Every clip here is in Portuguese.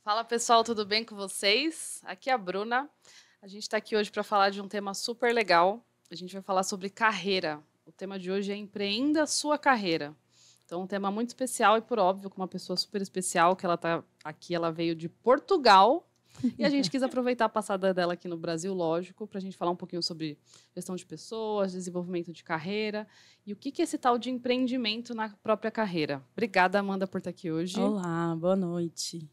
Fala pessoal, tudo bem com vocês? Aqui é a Bruna. A gente está aqui hoje para falar de um tema super legal. A gente vai falar sobre carreira. O tema de hoje é Empreenda Sua Carreira. Então, um tema muito especial e, por óbvio, com uma pessoa super especial, que ela está aqui, ela veio de Portugal. E a gente quis aproveitar a passada dela aqui no Brasil, lógico, para a gente falar um pouquinho sobre gestão de pessoas, desenvolvimento de carreira e o que é esse tal de empreendimento na própria carreira. Obrigada, Amanda, por estar aqui hoje. Olá, boa noite.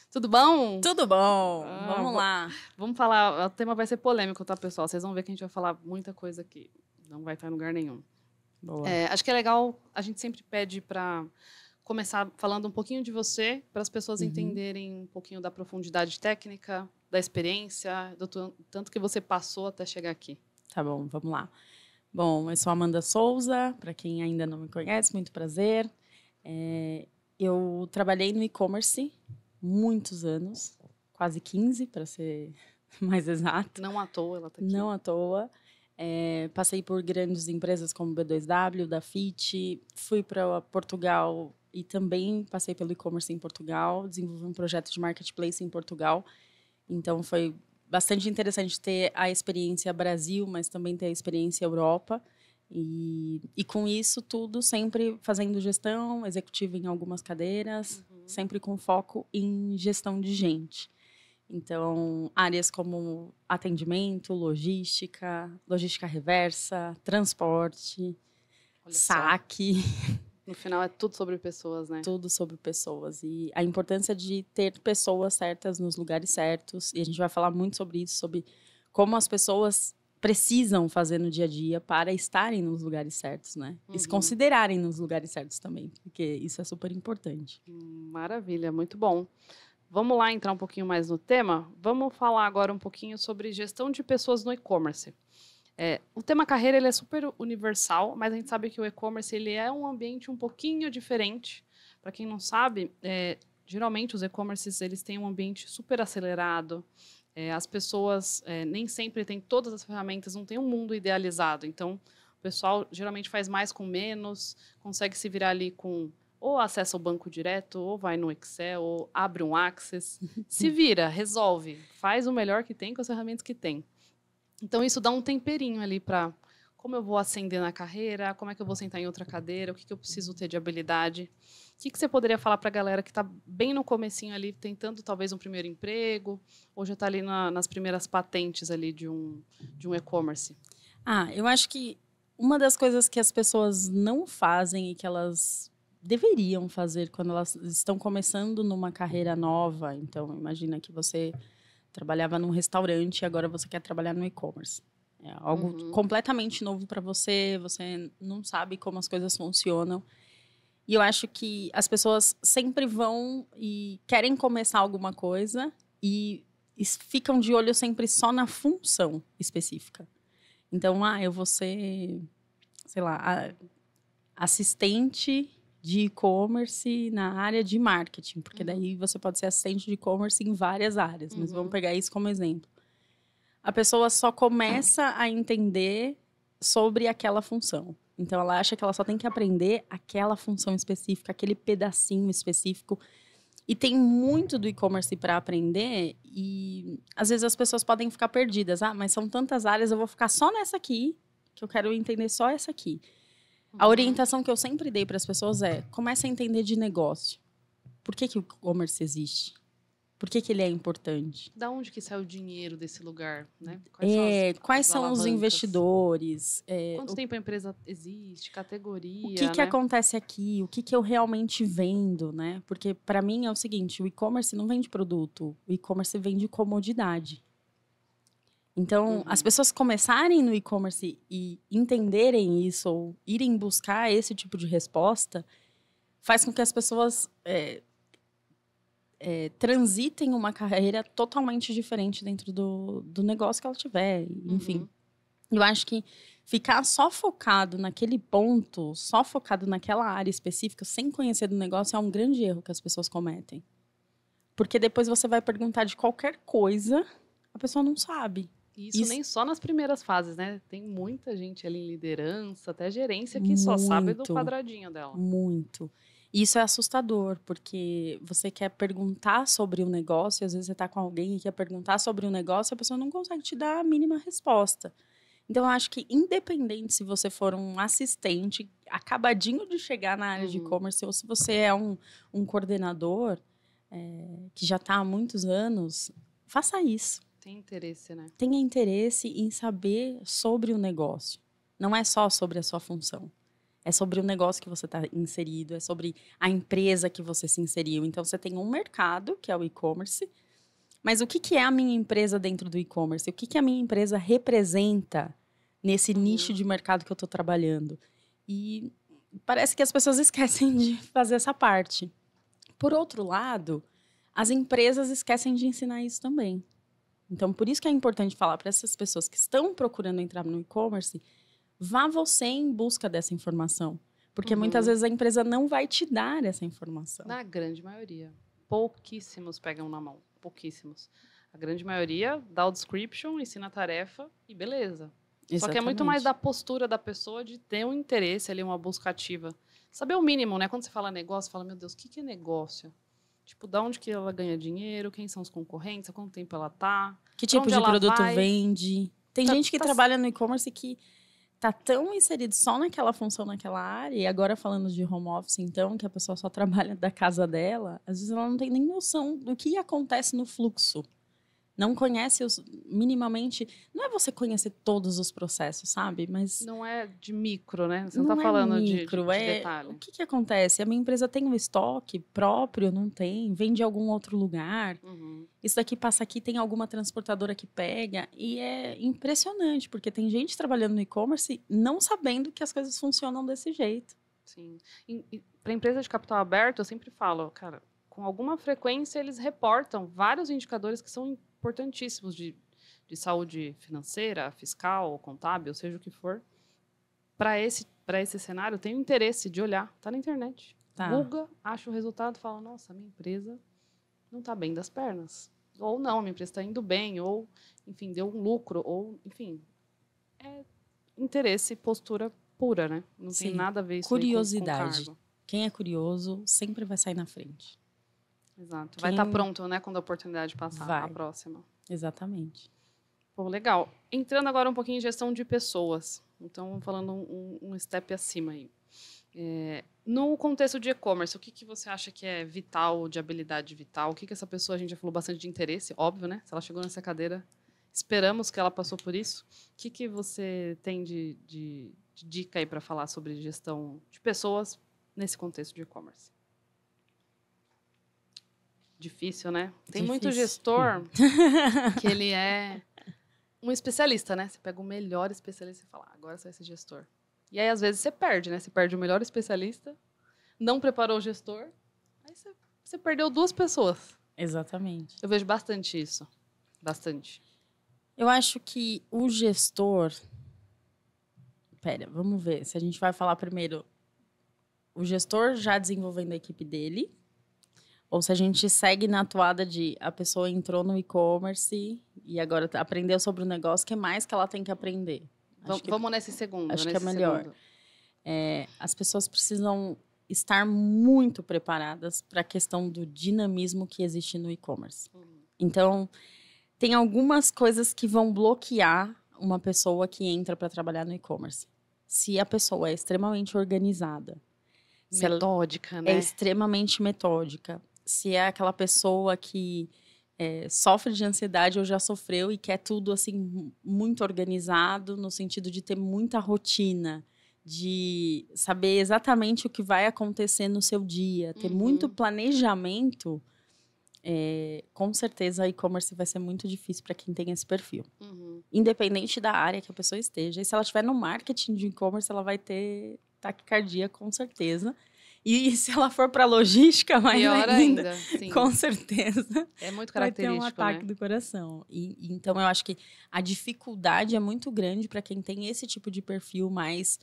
Tudo bom? Tudo bom, vamos lá. Vamos falar, o tema vai ser polêmico, tá, pessoal? Vocês vão ver que a gente vai falar muita coisa que não vai estar em lugar nenhum. Boa. Acho que é legal, a gente sempre pede para começar falando um pouquinho de você, para as pessoas entenderem um pouquinho da profundidade técnica, da experiência, do tanto que você passou até chegar aqui. Tá bom, vamos lá. Bom, eu sou Amanda Souza, para quem ainda não me conhece, muito prazer. Eu trabalhei no e-commerce muitos anos, quase 15, para ser mais exato. Não à toa ela está aqui. Não à toa. Passei por grandes empresas como B2W, da Fit, fui para Portugal e também passei pelo e-commerce em Portugal, desenvolvi um projeto de marketplace em Portugal. Então, foi bastante interessante ter a experiência Brasil, mas também ter a experiência Europa. E com isso tudo, sempre fazendo gestão executiva em algumas cadeiras, sempre com foco em gestão de gente. Então, áreas como atendimento, logística reversa, transporte, saque. No final é tudo sobre pessoas, né? Tudo sobre pessoas. E a importância de ter pessoas certas nos lugares certos. E a gente vai falar muito sobre isso, sobre como as pessoas precisam fazer no dia a dia para estarem nos lugares certos, né? E se considerarem nos lugares certos também, porque isso é super importante. Maravilha, muito bom. Vamos lá entrar um pouquinho mais no tema? Vamos falar agora um pouquinho sobre gestão de pessoas no e-commerce. O tema carreira ele é super universal, mas a gente sabe que o e-commerce ele é um ambiente um pouquinho diferente. Para quem não sabe, geralmente os e-commerces eles têm um ambiente super acelerado. As pessoas nem sempre têm todas as ferramentas, não tem um mundo idealizado. Então, o pessoal geralmente faz mais com menos, consegue se virar ali com ou acessa o banco direto, ou vai no Excel, ou abre um Access. Se vira, resolve, faz o melhor que tem com as ferramentas que tem. Então, isso dá um temperinho ali para como eu vou ascender na carreira, como é que eu vou sentar em outra cadeira, o que eu preciso ter de habilidade. O que você poderia falar para a galera que está bem no comecinho ali, tentando talvez um primeiro emprego, ou já está ali nas primeiras patentes ali de um e-commerce? Eu acho que uma das coisas que as pessoas não fazem e que elas deveriam fazer quando elas estão começando numa carreira nova, então imagina que você trabalhava num restaurante e agora você quer trabalhar no e-commerce. É algo completamente novo para você, você não sabe como as coisas funcionam. E eu acho que as pessoas sempre vão e querem começar alguma coisa e ficam de olho sempre só na função específica. Então, eu vou ser, sei lá, assistente de e-commerce na área de marketing, porque daí você pode ser assistente de e-commerce em várias áreas, mas vamos pegar isso como exemplo. A pessoa só começa a entender sobre aquela função. Então, ela acha que ela só tem que aprender aquela função específica, aquele pedacinho específico. E tem muito do e-commerce para aprender e, às vezes, as pessoas podem ficar perdidas. Mas são tantas áreas, eu vou ficar só nessa aqui, que eu quero entender só essa aqui. A orientação que eu sempre dei para as pessoas comece a entender de negócio. Por que o e-commerce existe? Por que ele é importante? Da onde que sai o dinheiro desse lugar, né? Quais são os investidores? Quanto tempo a empresa existe? Categoria? O que acontece aqui? O que eu realmente vendo, né? Porque, para mim, é o seguinte, o e-commerce não vende produto. O e-commerce vende comodidade. Então, as pessoas começarem no e-commerce e entenderem isso ou irem buscar esse tipo de resposta faz com que as pessoas transitem uma carreira totalmente diferente dentro do negócio que ela tiver. Enfim, eu acho que ficar só focado naquele ponto, só focado naquela área específica, sem conhecer do negócio, é um grande erro que as pessoas cometem. Porque depois você vai perguntar de qualquer coisa, a pessoa não sabe. Isso nem só nas primeiras fases, né? Tem muita gente ali em liderança, até gerência, que só sabe do quadradinho dela. Muito. Isso é assustador, porque você quer perguntar sobre o negócio, e às vezes você está com alguém e quer perguntar sobre o negócio, e a pessoa não consegue te dar a mínima resposta. Então, eu acho que independente se você for um assistente acabadinho de chegar na área de e-commerce, ou se você é um coordenador que já está há muitos anos, faça isso. Tem interesse, né? Tenha interesse em saber sobre o negócio. Não é só sobre a sua função. É sobre o negócio que você está inserido, é sobre a empresa que você se inseriu. Então, você tem um mercado, que é o e-commerce, mas o que é a minha empresa dentro do e-commerce? O que a minha empresa representa nesse nicho de mercado que eu estou trabalhando? E parece que as pessoas esquecem de fazer essa parte. Por outro lado, as empresas esquecem de ensinar isso também. Então, por isso que é importante falar para essas pessoas que estão procurando entrar no e-commerce, vá você em busca dessa informação. Porque muitas vezes a empresa não vai te dar essa informação. Na grande maioria. Pouquíssimos pegam na mão. Pouquíssimos. A grande maioria dá o description, ensina a tarefa e beleza. Exatamente. Só que é muito mais da postura da pessoa de ter um interesse ali, uma busca ativa. Saber o mínimo, né? Quando você fala negócio, você fala, meu Deus, o que é negócio? Tipo, da onde que ela ganha dinheiro, quem são os concorrentes, há quanto tempo ela tá, que tipo de produto vai. Vende. Tem gente que trabalha no e-commerce que tá tão inserido só naquela função, naquela área, e agora falando de home office, então, que a pessoa só trabalha da casa dela, às vezes ela não tem nem noção do que acontece no fluxo. Não conhece minimamente. Não é você conhecer todos os processos, sabe? Mas não é de micro, né? Você não tá falando micro, de detalhe. O que acontece? A minha empresa tem um estoque próprio? Não tem? Vende em algum outro lugar? Isso daqui passa aqui, tem alguma transportadora que pega? E é impressionante, porque tem gente trabalhando no e-commerce não sabendo que as coisas funcionam desse jeito. Sim. Para empresa de capital aberto, eu sempre falo, cara, com alguma frequência eles reportam vários indicadores que são importantíssimos de saúde financeira, fiscal, contábil, seja o que for. Para esse cenário, tem o interesse de olhar. Está na internet. Tá. Google, acha o resultado e fala, nossa, minha empresa não está bem das pernas. Ou não, minha empresa está indo bem, ou, enfim, deu um lucro, ou, enfim. É interesse, postura pura, né? Não tem nada a ver isso curiosidade. com cargo. Quem é curioso sempre vai sair na frente. Exato. Vai estar pronto, né, quando a oportunidade passar, a próxima. Exatamente. Pô, legal. Entrando agora um pouquinho em gestão de pessoas. Então, falando um step acima aí. No contexto de e-commerce, o que você acha que é vital, de habilidade vital? O que essa pessoa, a gente já falou bastante de interesse, óbvio, né? Se ela chegou nessa cadeira, esperamos que ela passou por isso. O que você tem de dica aí para falar sobre gestão de pessoas nesse contexto de e-commerce? Difícil, né? Tem muito gestor que ele é um especialista, né? Você pega o melhor especialista e fala, agora você vai ser gestor. E aí, às vezes, você perde, né? Você perde o melhor especialista, não preparou o gestor, aí você perdeu 2 pessoas. Exatamente. Eu vejo bastante isso. Bastante. Eu acho que o gestor... vamos ver. Se a gente vai falar primeiro o gestor já desenvolvendo a equipe dele, ou se a gente segue na atoada de a pessoa entrou no e-commerce e agora aprendeu sobre o negócio, o que mais que ela tem que aprender? Vamos nesse segundo. Acho que é melhor. As pessoas precisam estar muito preparadas para a questão do dinamismo que existe no e-commerce. Então, tem algumas coisas que vão bloquear uma pessoa que entra para trabalhar no e-commerce. Se a pessoa é extremamente organizada, metódica, né? É extremamente metódica. Se é aquela pessoa que sofre de ansiedade ou já sofreu e quer tudo assim muito organizado, no sentido de ter muita rotina, de saber exatamente o que vai acontecer no seu dia, ter muito planejamento, com certeza a e-commerce vai ser muito difícil para quem tem esse perfil. Independente da área que a pessoa esteja. E se ela estiver no marketing de e-commerce, ela vai ter taquicardia, com certeza. E se ela for para logística, mais Pior ainda, sim. com certeza. É muito Vai ter característico, um ataque do coração. Então, eu acho que a dificuldade é muito grande para quem tem esse tipo de perfil mais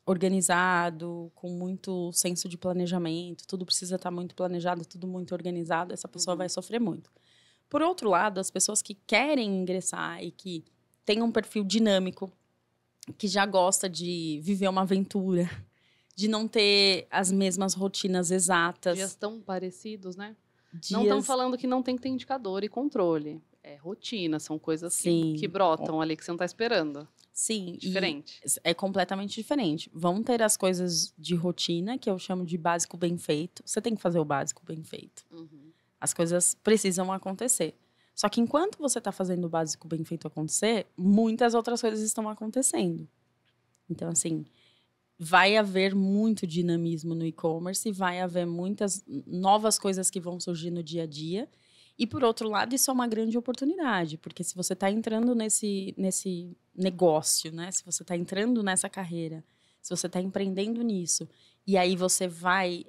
organizado, com muito senso de planejamento, tudo precisa estar muito planejado, tudo muito organizado, essa pessoa vai sofrer muito. Por outro lado, as pessoas que querem ingressar e que têm um perfil dinâmico, que já gosta de viver uma aventura, de não ter as mesmas rotinas exatas. Dias tão parecidos, né? Não estamos falando que não tem que ter indicador e controle. É rotina, são coisas que brotam ali, que você não está esperando. Sim. Diferente. É completamente diferente. Vão ter as coisas de rotina, que eu chamo de básico bem feito. Você tem que fazer o básico bem feito. As coisas precisam acontecer. Só que enquanto você está fazendo o básico bem feito acontecer, muitas outras coisas estão acontecendo. Então, assim, vai haver muito dinamismo no e-commerce, vai haver muitas novas coisas que vão surgir no dia a dia. E, por outro lado, isso é uma grande oportunidade, porque se você está entrando nesse negócio, né? Se você está entrando nessa carreira, se você está empreendendo nisso, e aí você vai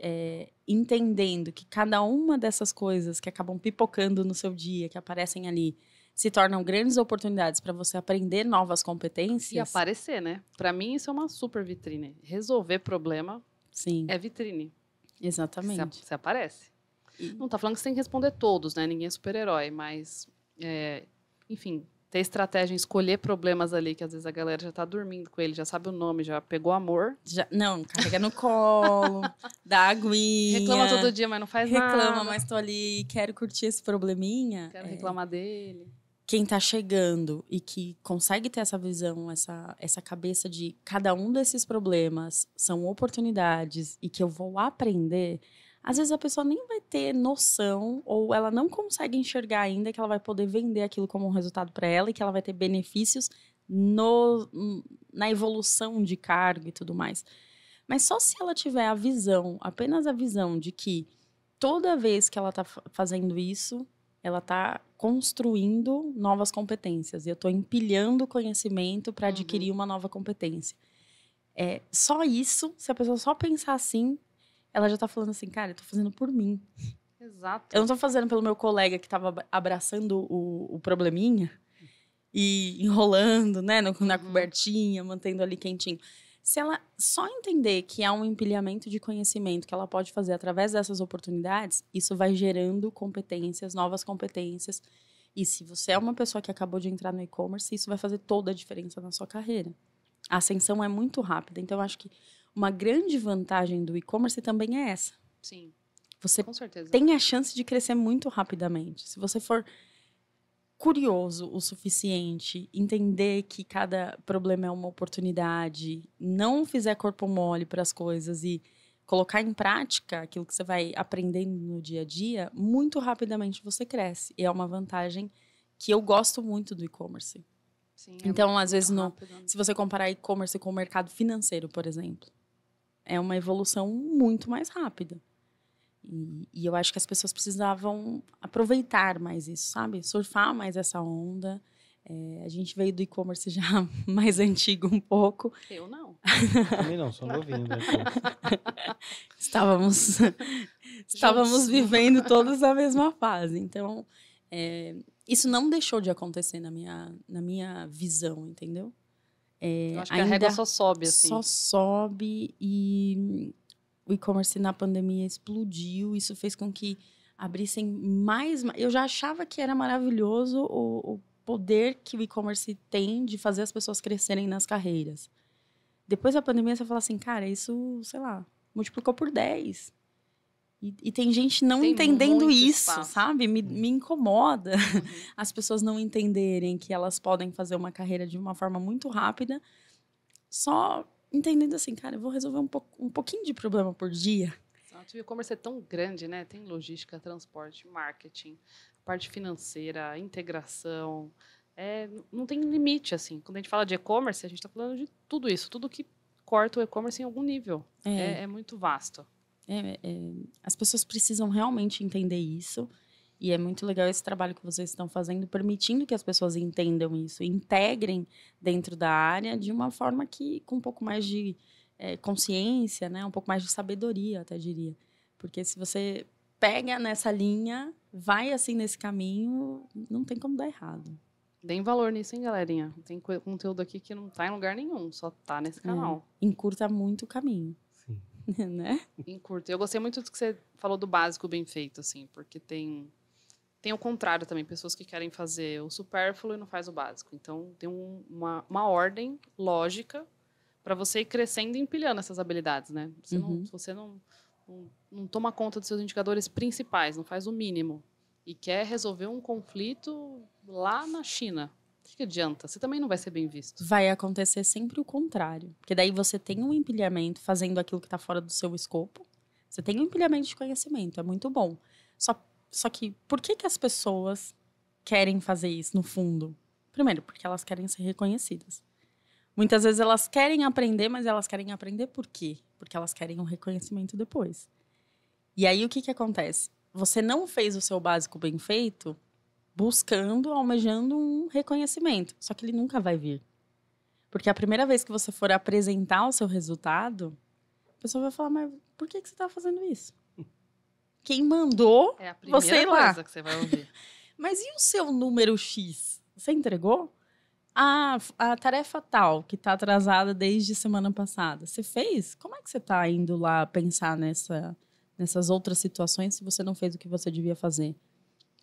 entendendo que cada uma dessas coisas que acabam pipocando no seu dia, que aparecem ali, se tornam grandes oportunidades para você aprender novas competências. E aparecer, né? Para mim, isso é uma super vitrine. Resolver problema é vitrine. Exatamente. Você aparece. Não tá falando que você tem que responder todos, né? Ninguém é super-herói, mas, enfim, ter estratégia em escolher problemas ali, que às vezes a galera já tá dormindo com ele, já sabe o nome, já pegou amor. Não, carrega no colo, dá aguinha. Reclama todo dia, mas não faz nada. Reclama, mas tô ali, quero curtir esse probleminha. Quero reclamar dele. Quem tá chegando e que consegue ter essa visão, essa cabeça de cada um desses problemas são oportunidades e que eu vou aprender. Às vezes a pessoa nem vai ter noção ou ela não consegue enxergar ainda que ela vai poder vender aquilo como um resultado para ela e que ela vai ter benefícios na evolução de cargo e tudo mais. Mas só se ela tiver a visão, apenas a visão de que toda vez que ela está fazendo isso, ela está construindo novas competências e eu estou empilhando conhecimento para adquirir uma nova competência. Só isso, se a pessoa só pensar assim, ela já tá falando assim, cara, eu tô fazendo por mim. Exato. Eu não tô fazendo pelo meu colega que tava abraçando o probleminha e enrolando, né, na cobertinha, mantendo ali quentinho. Se ela só entender que há um empilhamento de conhecimento que ela pode fazer através dessas oportunidades, isso vai gerando competências, novas competências. E se você é uma pessoa que acabou de entrar no e-commerce, isso vai fazer toda a diferença na sua carreira. A ascensão é muito rápida, então eu acho que uma grande vantagem do e-commerce também é essa. Sim, você com certeza. Tem a chance de crescer muito rapidamente. Se você for curioso o suficiente, entender que cada problema é uma oportunidade, não fizer corpo mole para as coisas e colocar em prática aquilo que você vai aprendendo no dia a dia, muito rapidamente você cresce. E é uma vantagem que eu gosto muito do e-commerce. Sim, então, às vezes, rápido, né? se você comparar e-commerce com o mercado financeiro, por exemplo, é uma evolução muito mais rápida. E eu acho que as pessoas precisavam aproveitar mais isso, sabe? Surfar mais essa onda. A gente veio do e-commerce já mais antigo um pouco. Eu não. Também não, sou novinho. Né? Estávamos vivendo todos a mesma fase. Então, isso não deixou de acontecer na minha visão, entendeu? Eu acho que a régua só sobe, assim. Só sobe e o e-commerce na pandemia explodiu. Isso fez com que abrissem mais... Eu já achava que era maravilhoso o poder que o e-commerce tem de fazer as pessoas crescerem nas carreiras. Depois da pandemia, você fala assim, cara, isso, sei lá, multiplicou por 10. E tem gente não entendendo isso, espaço. sabe? Me incomoda as pessoas não entenderem que elas podem fazer uma carreira de uma forma muito rápida, só entendendo assim, cara, eu vou resolver um pouquinho de problema por dia. O e-commerce é tão grande, né? Tem logística, transporte, marketing, parte financeira, integração. Não tem limite, assim. Quando a gente fala de e-commerce, a gente está falando de tudo isso, tudo que corta o e-commerce em algum nível. É muito vasto. As pessoas precisam realmente entender isso. E é muito legal esse trabalho que vocês estão fazendo, permitindo que as pessoas entendam isso, integrem dentro da área de uma forma que, com um pouco mais de consciência, né? Um pouco mais de sabedoria, até diria. Porque se você pega nessa linha, vai assim nesse caminho, não tem como dar errado. Deem valor nisso, hein, galerinha? Tem conteúdo aqui que não tá em lugar nenhum, só tá nesse canal. Encurta muito o caminho. Sim. Né? Encurta. Eu gostei muito do que você falou do básico bem feito, assim, porque tem o contrário também, pessoas que querem fazer o supérfluo e não faz o básico. Então, tem uma ordem lógica para você ir crescendo e empilhando essas habilidades, né? Se você não toma conta dos seus indicadores principais, não faz o mínimo, e quer resolver um conflito lá na China, o que adianta? Você também não vai ser bem visto. Vai acontecer sempre o contrário. Porque daí você tem um empilhamento fazendo aquilo que está fora do seu escopo. Você tem um empilhamento de conhecimento, é muito bom. Só que por que as pessoas querem fazer isso, no fundo? Primeiro, porque elas querem ser reconhecidas. Muitas vezes elas querem aprender, mas elas querem aprender por quê? Porque elas querem um reconhecimento depois. E aí, o que acontece? Você não fez o seu básico bem feito buscando, almejando um reconhecimento. Só que ele nunca vai vir. Porque a primeira vez que você for apresentar o seu resultado, a pessoa vai falar, mas por que você está fazendo isso? Quem mandou É a primeira você ir lá? coisa que você vai ouvir. Mas e o seu número X? Você entregou? Ah, a tarefa tal, que está atrasada desde semana passada. Você fez? Como é que você está indo lá pensar nessas outras situações se você não fez o que você devia fazer?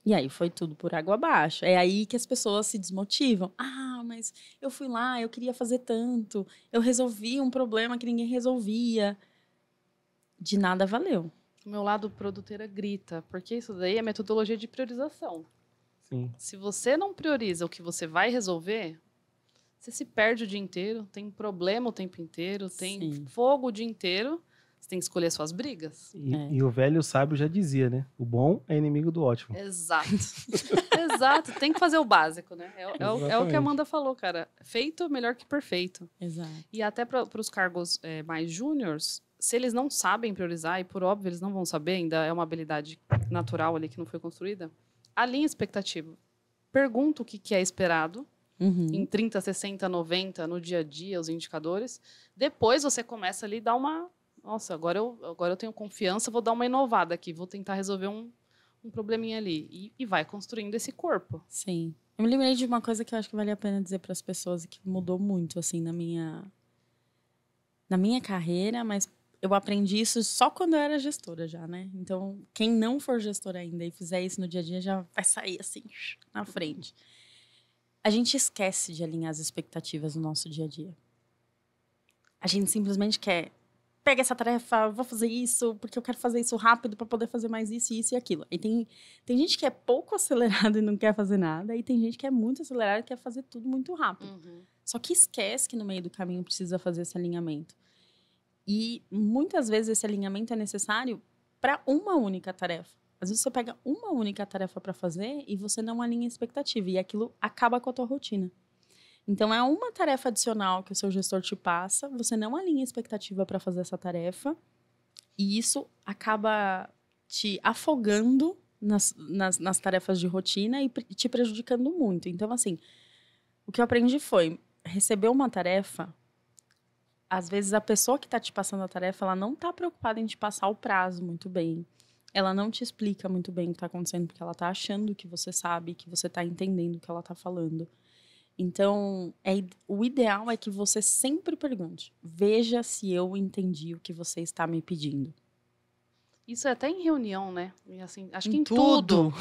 E aí foi tudo por água abaixo. É aí que as pessoas se desmotivam. Ah, mas eu fui lá, eu queria fazer tanto. Eu resolvi um problema que ninguém resolvia. De nada valeu. O meu lado produtora grita, porque isso daí é metodologia de priorização. Sim. Se você não prioriza o que você vai resolver, você se perde o dia inteiro, tem problema o tempo inteiro, tem Sim. fogo o dia inteiro. Você tem que escolher suas brigas. E o velho sábio já dizia, né? O bom é inimigo do ótimo. Exato. Exato. Tem que fazer o básico, né? É o que a Exatamente. Amanda falou, cara. Feito melhor que perfeito. Exato. E até para os cargos mais júniores, se eles não sabem priorizar, e por óbvio eles não vão saber, ainda é uma habilidade natural ali que não foi construída, alinha a expectativa. Pergunta o que é esperado, em 30, 60, 90, no dia a dia, os indicadores. Depois você começa ali a dar uma... Nossa, agora eu tenho confiança, vou dar uma inovada aqui, vou tentar resolver um probleminha ali. E vai construindo esse corpo. Sim. Eu me lembrei de uma coisa que eu acho que vale a pena dizer para as pessoas e que mudou muito, assim, na minha carreira, mas eu aprendi isso só quando eu era gestora já, né? Então, quem não for gestora ainda e fizer isso no dia a dia já vai sair, assim, na frente. A gente esquece de alinhar as expectativas no nosso dia a dia. A gente simplesmente quer... Pega essa tarefa, vou fazer isso, porque eu quero fazer isso rápido para poder fazer mais isso, isso e aquilo. E tem gente que é pouco acelerada e não quer fazer nada, e tem gente que é muito acelerada e quer fazer tudo muito rápido. Só que esquece que no meio do caminho precisa fazer esse alinhamento. E muitas vezes esse alinhamento é necessário para uma única tarefa. Às vezes você pega uma única tarefa para fazer e você não alinha a expectativa, e aquilo acaba com a tua rotina. Então, é uma tarefa adicional que o seu gestor te passa, você não alinha a expectativa para fazer essa tarefa, e isso acaba te afogando nas tarefas de rotina e te prejudicando muito. Então, assim, o que eu aprendi foi, receber uma tarefa, às vezes a pessoa que está te passando a tarefa, ela não está preocupada em te passar o prazo muito bem. Ela não te explica muito bem o que está acontecendo, porque ela está achando que você sabe, que você está entendendo o que ela está falando. Então, o ideal é que você sempre pergunte. Veja se eu entendi o que você está me pedindo. Isso é até em reunião, né? E assim, acho que Em em tudo. tudo.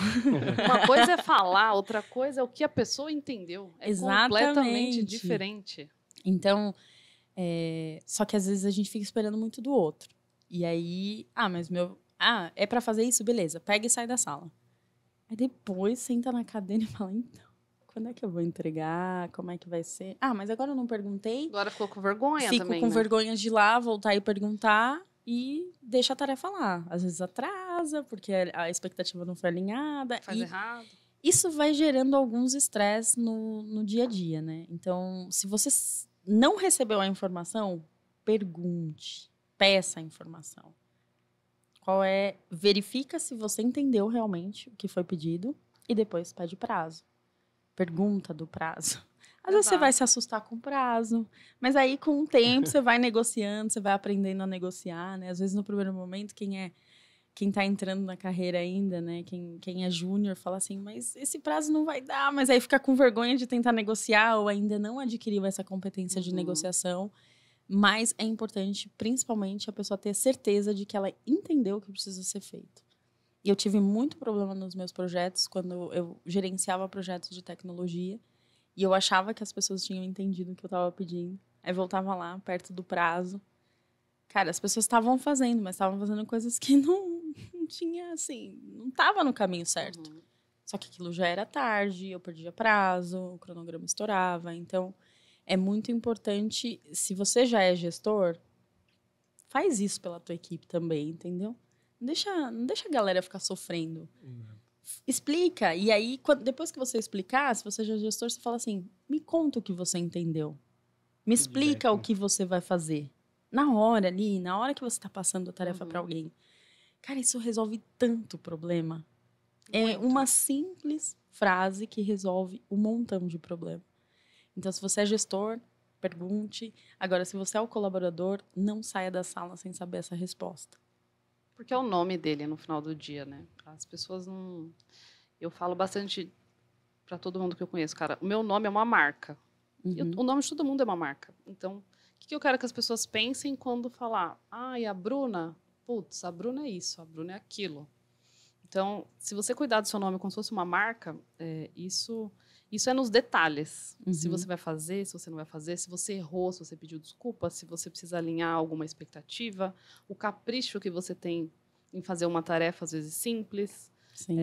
Uma coisa é falar, outra coisa é o que a pessoa entendeu. É completamente Exatamente. diferente. Então, só que às vezes a gente fica esperando muito do outro. E aí, é para fazer isso? Beleza, pega e sai da sala. Aí depois senta na cadeira e fala, então, quando é que eu vou entregar? Como é que vai ser? Ah, mas agora eu não perguntei. Agora ficou com vergonha Fico também, com né? vergonha de ir lá, voltar e perguntar e deixa a tarefa lá. Às vezes atrasa, porque a expectativa não foi alinhada. Faz errado. Isso vai gerando alguns estresses no dia a dia, né? Então, se você não recebeu a informação, pergunte. Peça a informação. Verifica se você entendeu realmente o que foi pedido e depois pede prazo. Pergunta do prazo. Às vezes você vai Exato. se assustar com o prazo, mas aí com o tempo você vai negociando, você vai aprendendo a negociar, né? Às vezes no primeiro momento, quem tá entrando na carreira ainda, né? Quem é júnior fala assim, mas esse prazo não vai dar, mas aí fica com vergonha de tentar negociar ou ainda não adquiriu essa competência de negociação. Mas é importante, principalmente, a pessoa ter certeza de que ela entendeu o que precisa ser feito. E eu tive muito problema nos meus projetos, quando eu gerenciava projetos de tecnologia, e eu achava que as pessoas tinham entendido o que eu estava pedindo. Aí voltava lá, perto do prazo. Cara, as pessoas estavam fazendo, mas estavam fazendo coisas que não tinha, assim, não estava no caminho certo. Só que aquilo já era tarde, eu perdia prazo, o cronograma estourava. Então, é muito importante, se você já é gestor, faz isso pela tua equipe também, entendeu? Não deixa a galera ficar sofrendo. Explica. E aí, depois que você explicar, se você já é gestor, você fala assim, me conta o que você entendeu. Me explica o que você vai fazer. Na hora ali, na hora que você está passando a tarefa para alguém. Cara, isso resolve tanto problema. É uma simples frase que resolve um montão de problema. Então, se você é gestor, pergunte. Agora, se você é o colaborador, não saia da sala sem saber essa resposta. Porque é o nome dele no final do dia, né? As pessoas não... Eu falo bastante para todo mundo que eu conheço, cara, o meu nome é uma marca. O nome de todo mundo é uma marca. Então, o que eu quero que as pessoas pensem quando falar, e a Bruna? Putz, a Bruna é isso, a Bruna é aquilo. Então, se você cuidar do seu nome como se fosse uma marca, isso é nos detalhes. Se você vai fazer, se você não vai fazer, se você errou, se você pediu desculpa, se você precisa alinhar alguma expectativa, o capricho que você tem em fazer uma tarefa, às vezes, simples. Sim.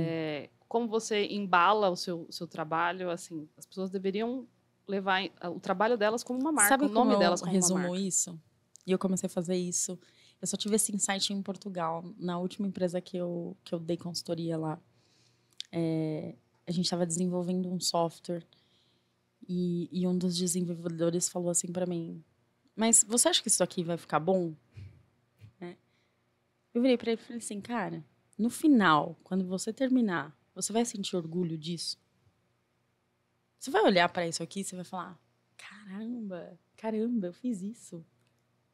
Como você embala o seu trabalho, assim, as pessoas deveriam levar o trabalho delas como uma marca, Sabe o nome delas como uma resumo marca. isso? E eu comecei a fazer isso. Eu só tive esse insight em Portugal, na última empresa que eu dei consultoria lá. A gente estava desenvolvendo um software e um dos desenvolvedores falou assim para mim, mas você acha que isso aqui vai ficar bom? Eu virei para ele e falei assim, cara, no final, quando você terminar, você vai sentir orgulho disso? Você vai olhar para isso aqui e você vai falar, caramba, eu fiz isso.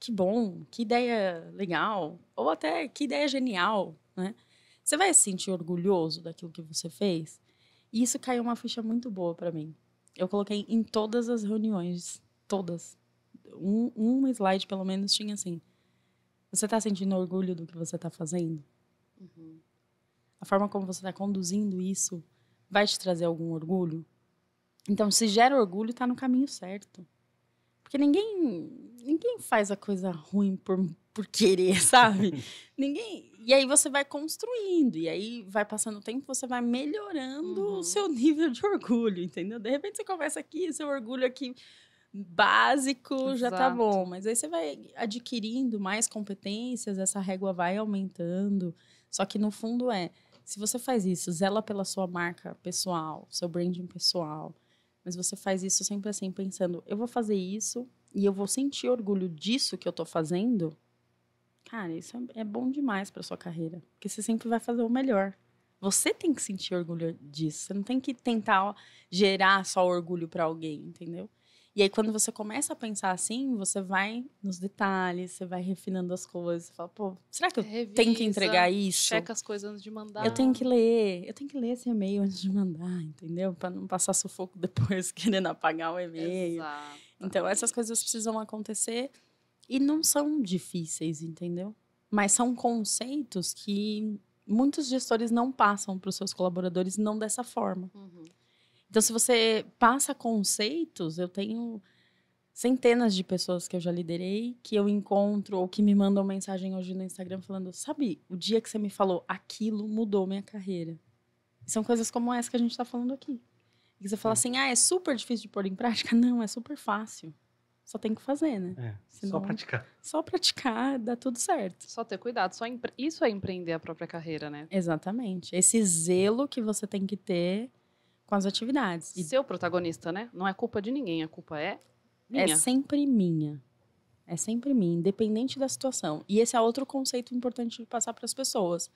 Que bom, que ideia legal. Ou até, que ideia genial, né? Você vai se sentir orgulhoso daquilo que você fez? E isso caiu uma ficha muito boa para mim. Eu coloquei em todas as reuniões, todas. Um slide, pelo menos, tinha assim. Você está sentindo orgulho do que você está fazendo? A forma como você está conduzindo isso vai te trazer algum orgulho? Então, se gera orgulho, está no caminho certo. Porque ninguém faz a coisa ruim por querer, sabe? Ninguém. E aí você vai construindo, e aí vai passando o tempo, você vai melhorando o seu nível de orgulho, entendeu? De repente você começa aqui, seu orgulho aqui básico já tá bom, mas aí você vai adquirindo mais competências, essa régua vai aumentando. Só que no fundo se você faz isso, zela pela sua marca pessoal, seu branding pessoal, mas você faz isso sempre assim, pensando, eu vou fazer isso e eu vou sentir orgulho disso que eu tô fazendo, cara, isso é bom demais pra sua carreira, porque você sempre vai fazer o melhor. Você tem que sentir orgulho disso, você não tem que tentar gerar só orgulho pra alguém, entendeu? E aí, quando você começa a pensar assim, você vai nos detalhes, você vai refinando as coisas. Você fala, pô, será que eu tenho que entregar isso? Checa as coisas antes de mandar. Eu tenho que ler esse e-mail antes de mandar, entendeu? Para não passar sufoco depois querendo apagar o e-mail. Exato. Então, essas coisas precisam acontecer e não são difíceis, entendeu? Mas são conceitos que muitos gestores não passam para os seus colaboradores, não dessa forma. Então, se você passa conceitos, eu tenho centenas de pessoas que eu já liderei, que eu encontro ou que me mandam mensagem hoje no Instagram falando, sabe, o dia que você me falou, aquilo mudou minha carreira. E são coisas como essa que a gente está falando aqui. E você fala assim, é super difícil de pôr em prática? Não, é super fácil. Só tem que fazer, né? Senão, só praticar. Só praticar, dá tudo certo. Só ter cuidado. Isso é empreender a própria carreira, né? Exatamente. Esse zelo que você tem que ter com as atividades. E ser o protagonista, né? Não é culpa de ninguém, a culpa é minha. É sempre minha. É sempre minha, independente da situação. E esse é outro conceito importante de passar para as pessoas.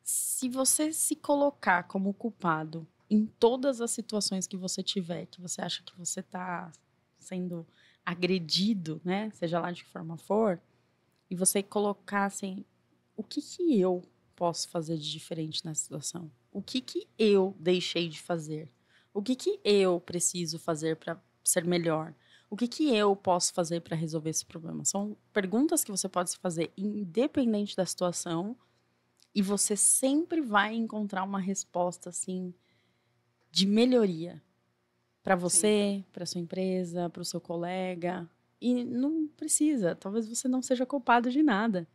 Se você se colocar como culpado em todas as situações que você tiver, que você acha que você está sendo agredido, né? Seja lá de que forma for, e você colocar assim, o que eu posso fazer de diferente nessa situação? O que eu deixei de fazer? O que eu preciso fazer para ser melhor? O que eu posso fazer para resolver esse problema? São perguntas que você pode se fazer independente da situação e você sempre vai encontrar uma resposta assim de melhoria para você, para sua empresa, para o seu colega. E não precisa, talvez você não seja culpado de nada.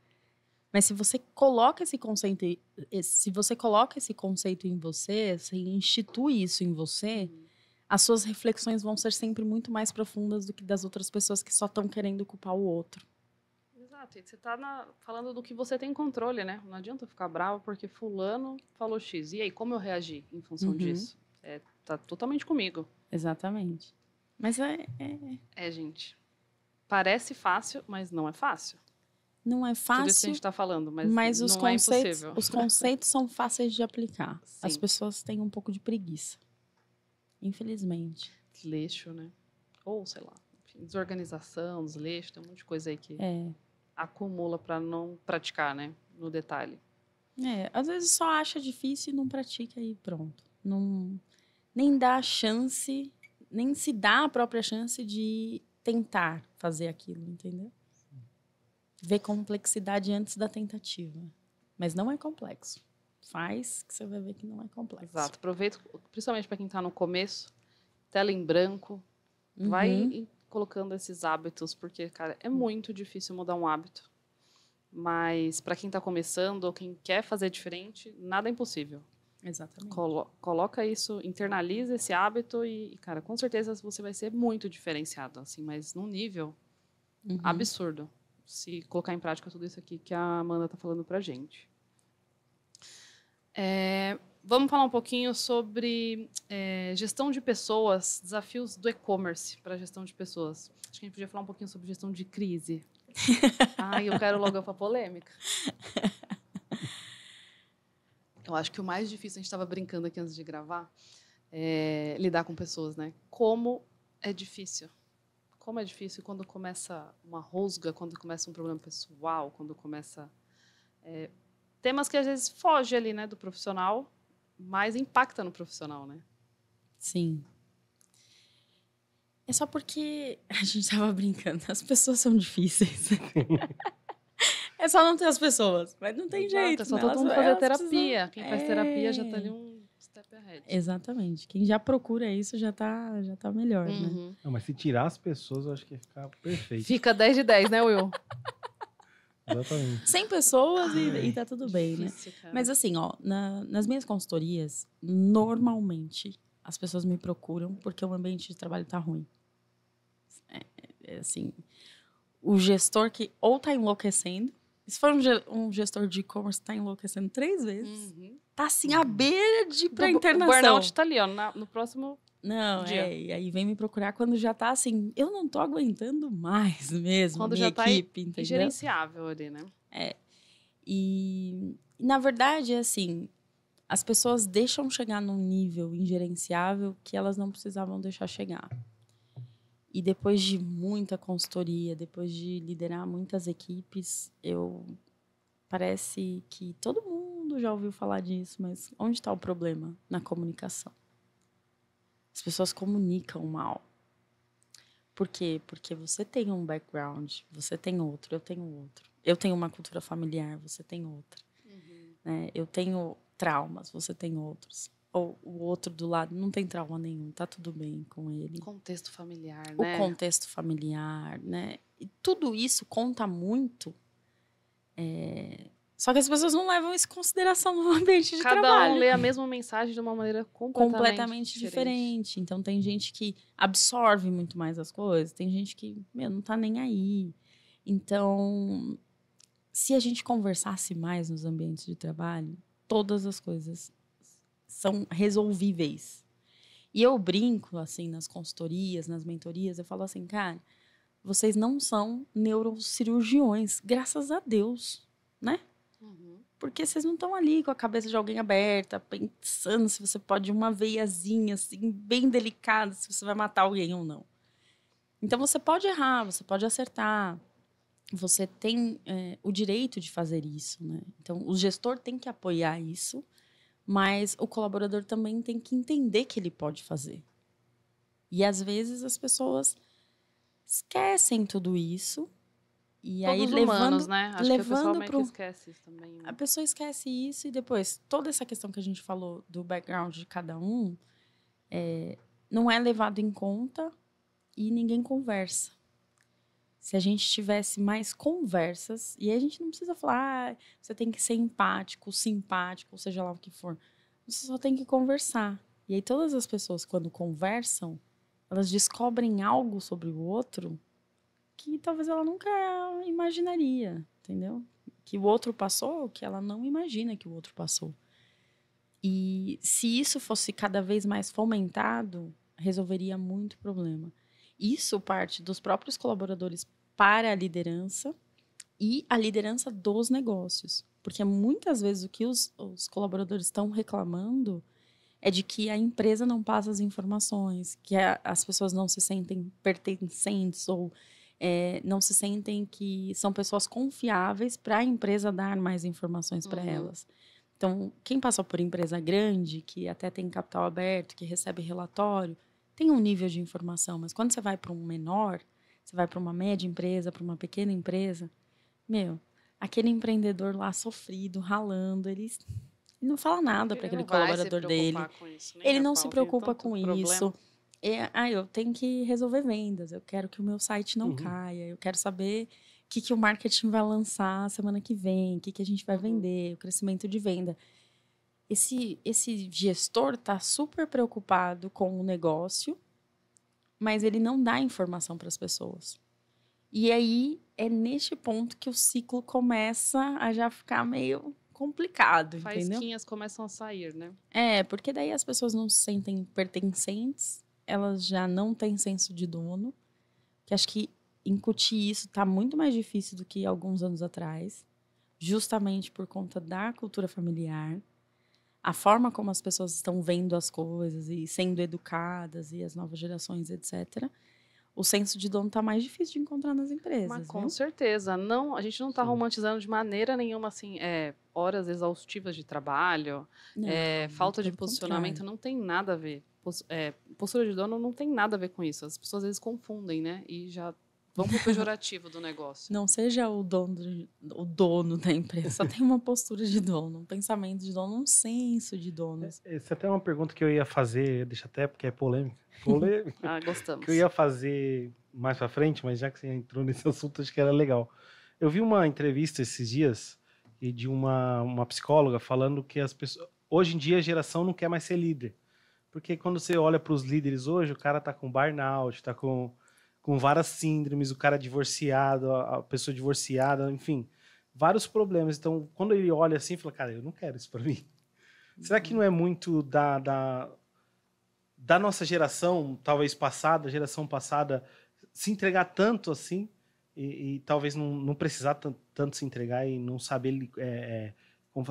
Mas se você coloca esse conceito, se você coloca esse conceito em você, se institui isso em você, as suas reflexões vão ser sempre muito mais profundas do que das outras pessoas que só estão querendo culpar o outro. Exato, e você está falando do que você tem controle, né? Não adianta ficar bravo porque fulano falou X. E aí, como eu reagi em função disso? Tá totalmente comigo. Exatamente. Mas gente, parece fácil, mas não é fácil. Não é fácil. Tudo isso que a gente está falando, mas os não conceitos, é impossível. Os conceitos são fáceis de aplicar. Sim. As pessoas têm um pouco de preguiça. Infelizmente. Desleixo, né? Ou, sei lá, enfim, desorganização, desleixo, tem um monte de coisa aí que acumula para não praticar, né? No detalhe. Às vezes só acha difícil e não pratica e pronto. Não, nem dá a chance, nem se dá a própria chance de tentar fazer aquilo, entendeu? Ver complexidade antes da tentativa. Mas não é complexo. Faz que você vai ver que não é complexo. Exato. Aproveita, principalmente para quem está no começo, tela em branco, vai colocando esses hábitos, porque, cara, é muito difícil mudar um hábito. Mas para quem está começando ou quem quer fazer diferente, nada é impossível. Exatamente. Coloca isso, internaliza esse hábito e, cara, com certeza você vai ser muito diferenciado, assim, mas num nível absurdo. Se colocar em prática tudo isso aqui que a Amanda está falando para a gente. Vamos falar um pouquinho sobre gestão de pessoas, desafios do e-commerce para gestão de pessoas. Acho que a gente podia falar um pouquinho sobre gestão de crise. Eu quero logo para polêmica. Eu acho que o mais difícil, a gente estava brincando aqui antes de gravar, é lidar com pessoas, né? Como é difícil. Como é difícil quando começa uma rusga, quando começa um problema pessoal, quando começa... temas que às vezes fogem ali, né, do profissional, mas impacta no profissional, né? Sim. É só porque a gente estava brincando, as pessoas são difíceis. É só não ter as pessoas, mas não tem jeito. É só né? todo mundo fazer terapia. Precisam... Quem faz terapia já está ali um step ahead. Exatamente. Quem já procura isso já tá melhor, né? Não, mas se tirar as pessoas, eu acho que ia ficar perfeito. Fica 10 de 10, né, Will? Exatamente. 100 pessoas e tá tudo bem, difícil, né? Cara. Mas assim, ó, nas minhas consultorias, normalmente, as pessoas me procuram porque o ambiente de trabalho tá ruim. Assim, o gestor que ou tá enlouquecendo, se for um gestor de e-commerce, tá enlouquecendo 3 vezes, tá assim, à beira de ir pra internação. O burnout tá ali, ó, no próximo dia. E aí vem me procurar quando já tá assim, eu não tô aguentando mais mesmo, quando minha já tá equipe, entendeu? ingerenciável ali, né? E na verdade, é assim, as pessoas deixam chegar num nível ingerenciável que elas não precisavam deixar chegar. E depois de muita consultoria, depois de liderar muitas equipes, parece que todo mundo já ouviu falar disso, mas onde está o problema? Na comunicação. As pessoas comunicam mal. Por quê? Porque você tem um background, você tem outro, eu tenho outro. Eu tenho uma cultura familiar, você tem outra. Né? Eu tenho traumas, você tem outros. Ou o outro do lado não tem trauma nenhum, tá tudo bem com ele. Contexto familiar, né? O contexto familiar, né? E tudo isso conta muito. Só que as pessoas não levam isso em consideração no ambiente de trabalho. Cada um lê a mesma mensagem de uma maneira completamente diferente. Então, tem gente que absorve muito mais as coisas, tem gente que não tá nem aí. Então, se a gente conversasse mais nos ambientes de trabalho, todas as coisas são resolvíveis. E eu brinco, assim, nas consultorias, nas mentorias, eu falo assim, cara, vocês não são neurocirurgiões, graças a Deus, né? Porque vocês não estão ali com a cabeça de alguém aberta, pensando se você pode uma veiazinha, assim, bem delicada, se você vai matar alguém ou não. Então, você pode errar, você pode acertar. Você tem o direito de fazer isso, né? Então, o gestor tem que apoiar isso, mas o colaborador também tem que entender que ele pode fazer. E, às vezes, as pessoas esquecem tudo isso. E Todos aí, humanos, né? Acho que o pessoal levando meio que esquece isso também. Né? A pessoa esquece isso e depois, toda essa questão que a gente falou do background de cada um, não é levado em conta e ninguém conversa. Se a gente tivesse mais conversas, e aí a gente não precisa falar, você tem que ser empático, simpático, seja lá o que for. Você só tem que conversar. E aí todas as pessoas, quando conversam, elas descobrem algo sobre o outro que talvez ela nunca imaginaria, entendeu? Que o outro passou, que ela não imagina que o outro passou. E se isso fosse cada vez mais fomentado, resolveria muito problema. Isso parte dos próprios colaboradores para a liderança e a liderança dos negócios. Porque muitas vezes o que os colaboradores estão reclamando é de que a empresa não passa as informações, que as pessoas não se sentem pertencentes ou não se sentem que são pessoas confiáveis para a empresa dar mais informações para elas. Então, quem passou por empresa grande, que até tem capital aberto, que recebe relatório, tem um nível de informação. Mas quando você vai para um menor, você vai para uma média empresa, para uma pequena empresa, aquele empreendedor lá sofrido, ralando, ele não fala nada para aquele colaborador dele. Ele não se preocupa com isso. Eu tenho que resolver vendas, eu quero que o meu site não caia, eu quero saber o que o marketing vai lançar semana que vem, o que a gente vai vender, o crescimento de venda. Esse gestor está super preocupado com o negócio, mas ele não dá informação para as pessoas. E aí é neste ponto que o ciclo começa a já ficar meio complicado, entendeu? Faísquinhas começam a sair, né? Porque daí as pessoas não se sentem pertencentes, elas já não têm senso de dono, que acho que incutir isso está muito mais difícil do que alguns anos atrás, justamente por conta da cultura familiar, a forma como as pessoas estão vendo as coisas e sendo educadas e as novas gerações, etc. O senso de dono está mais difícil de encontrar nas empresas. Mas com certeza. Não, a gente não está romantizando de maneira nenhuma assim, horas exaustivas de trabalho, falta de posicionamento, não tem nada a ver. Postura de dono não tem nada a ver com isso. As pessoas às vezes confundem, né? E já vão pro pejorativo do negócio. Não seja o dono da empresa, só tem uma postura de dono, um pensamento de dono, um senso de dono. Essa é até uma pergunta que eu ia fazer, deixa até porque é polêmica. Gostamos. Que eu ia fazer mais pra frente, mas já que você entrou nesse assunto, acho que era legal. Eu vi uma entrevista esses dias de uma psicóloga falando que as pessoas, hoje em dia a geração não quer mais ser líder. Porque quando você olha para os líderes hoje, o cara tá com burnout, tá com várias síndromes, o cara divorciado, a pessoa divorciada, enfim, vários problemas. Então, quando ele olha assim, fala, cara, eu não quero isso para mim. Será que não é muito da nossa geração, talvez passada, geração passada, se entregar tanto assim e talvez não precisar tanto se entregar e não saber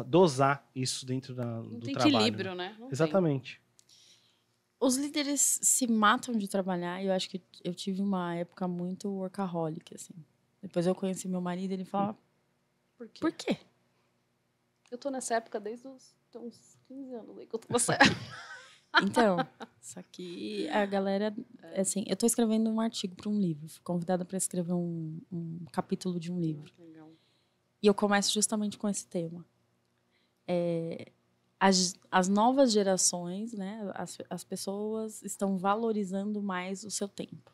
dosar isso dentro do trabalho? Não tem equilíbrio, né? Não Exatamente. Tem. Os líderes se matam de trabalhar e eu acho que eu tive uma época muito workaholic, assim. Depois eu conheci meu marido e ele falava, por quê? Eu tô nessa época desde uns 15 anos aí que eu tô nessa Então, só que a galera, assim, eu tô escrevendo um artigo para um livro, fui convidada para escrever um capítulo de um livro. Legal. E eu começo justamente com esse tema. As novas gerações, né, as pessoas estão valorizando mais o seu tempo.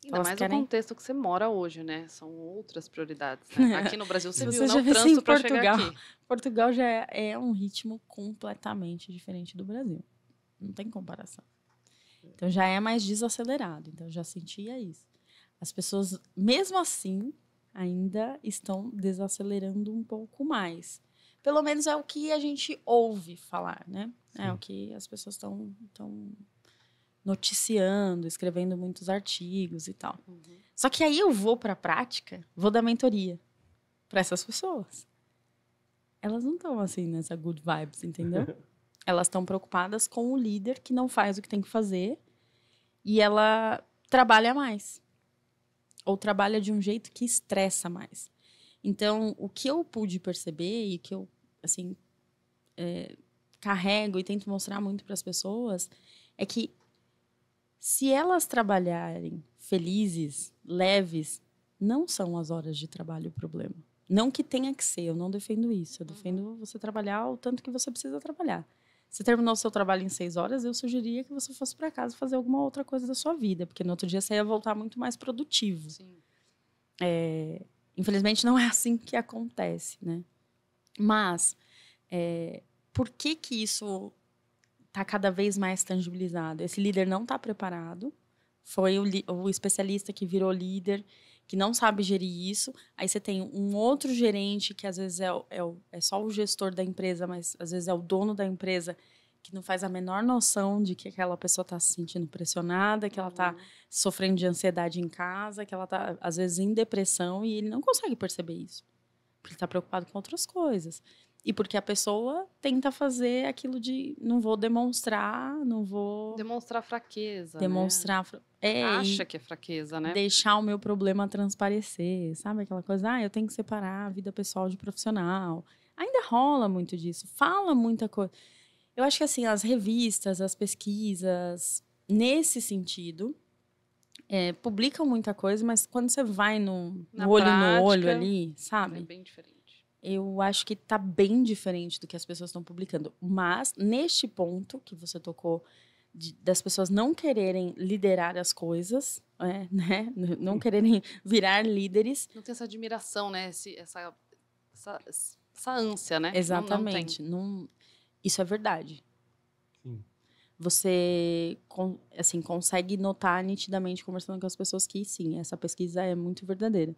Ainda mais no contexto que você mora hoje, né? São outras prioridades. Né? Aqui no Brasil você viu, né? O trânsito para chegar aqui. Portugal já é um ritmo completamente diferente do Brasil. Não tem comparação. Então já é mais desacelerado. Então eu já sentia isso. As pessoas, mesmo assim, ainda estão desacelerando um pouco mais. Pelo menos é o que a gente ouve falar, né? Sim. É o que as pessoas estão noticiando, escrevendo muitos artigos e tal. Uhum. Só que aí eu vou para a prática, vou dar mentoria para essas pessoas. elas não estão assim nessa good vibes, entendeu? Elas estão preocupadas com o líder que não faz o que tem que fazer e ela trabalha mais. Ou trabalha de um jeito que estressa mais. Então, o que eu pude perceber e que eu, assim, carrego e tento mostrar muito para as pessoas é que se elas trabalharem felizes, leves, não são as horas de trabalho o problema. Não que tenha que ser, eu não defendo isso. Eu defendo você trabalhar o tanto que você precisa trabalhar. Se terminou o seu trabalho em 6 horas, eu sugeriria que você fosse para casa fazer alguma outra coisa da sua vida, porque no outro dia você ia voltar muito mais produtivo. Sim. Infelizmente, não é assim que acontece, né? Mas, por que isso está cada vez mais tangibilizado? Esse líder não está preparado, foi o especialista que virou líder, que não sabe gerir isso. Aí você tem um outro gerente, que às vezes é só o gestor da empresa, mas às vezes é o dono da empresa, que não faz a menor noção de que aquela pessoa está se sentindo pressionada, que ela está sofrendo de ansiedade em casa, que ela está, às vezes, em depressão, e ele não consegue perceber isso. Porque ele está preocupado com outras coisas. E porque a pessoa tenta fazer aquilo de não vou demonstrar, não vou... Demonstrar fraqueza, Demonstrar... né? Acha que é fraqueza, né? Deixar o meu problema transparecer, sabe? Aquela coisa, eu tenho que separar a vida pessoal de profissional. Ainda rola muito disso, fala muita coisa. Eu acho que, assim, as revistas, as pesquisas, nesse sentido, publicam muita coisa, mas quando você vai no olho no olho ali, sabe? É bem diferente. Eu acho que está bem diferente do que as pessoas estão publicando. Mas, neste ponto que você tocou, das pessoas não quererem liderar as coisas, né? Não quererem virar líderes. Não tem essa admiração, né? Essa ânsia, né? Exatamente. Não, isso é verdade. Sim. Você assim, consegue notar nitidamente, conversando com as pessoas, que sim, essa pesquisa é muito verdadeira.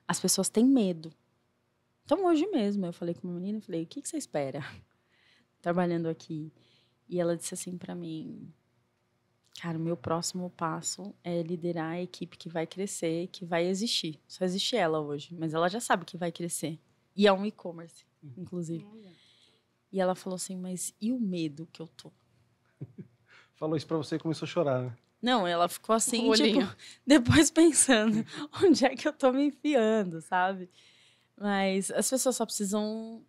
As pessoas têm medo. Então, hoje mesmo, eu falei com uma menina, falei, o que você espera trabalhando aqui? E ela disse assim para mim, cara, o meu próximo passo é liderar a equipe que vai crescer, que vai existir. Só existe ela hoje, mas ela já sabe que vai crescer. E é um e-commerce, inclusive. E ela falou assim, mas e o medo que eu tô? Falou isso pra você e começou a chorar, né? Não, ela ficou assim, tipo, depois pensando, onde é que eu tô me enfiando, sabe? Mas as pessoas só precisam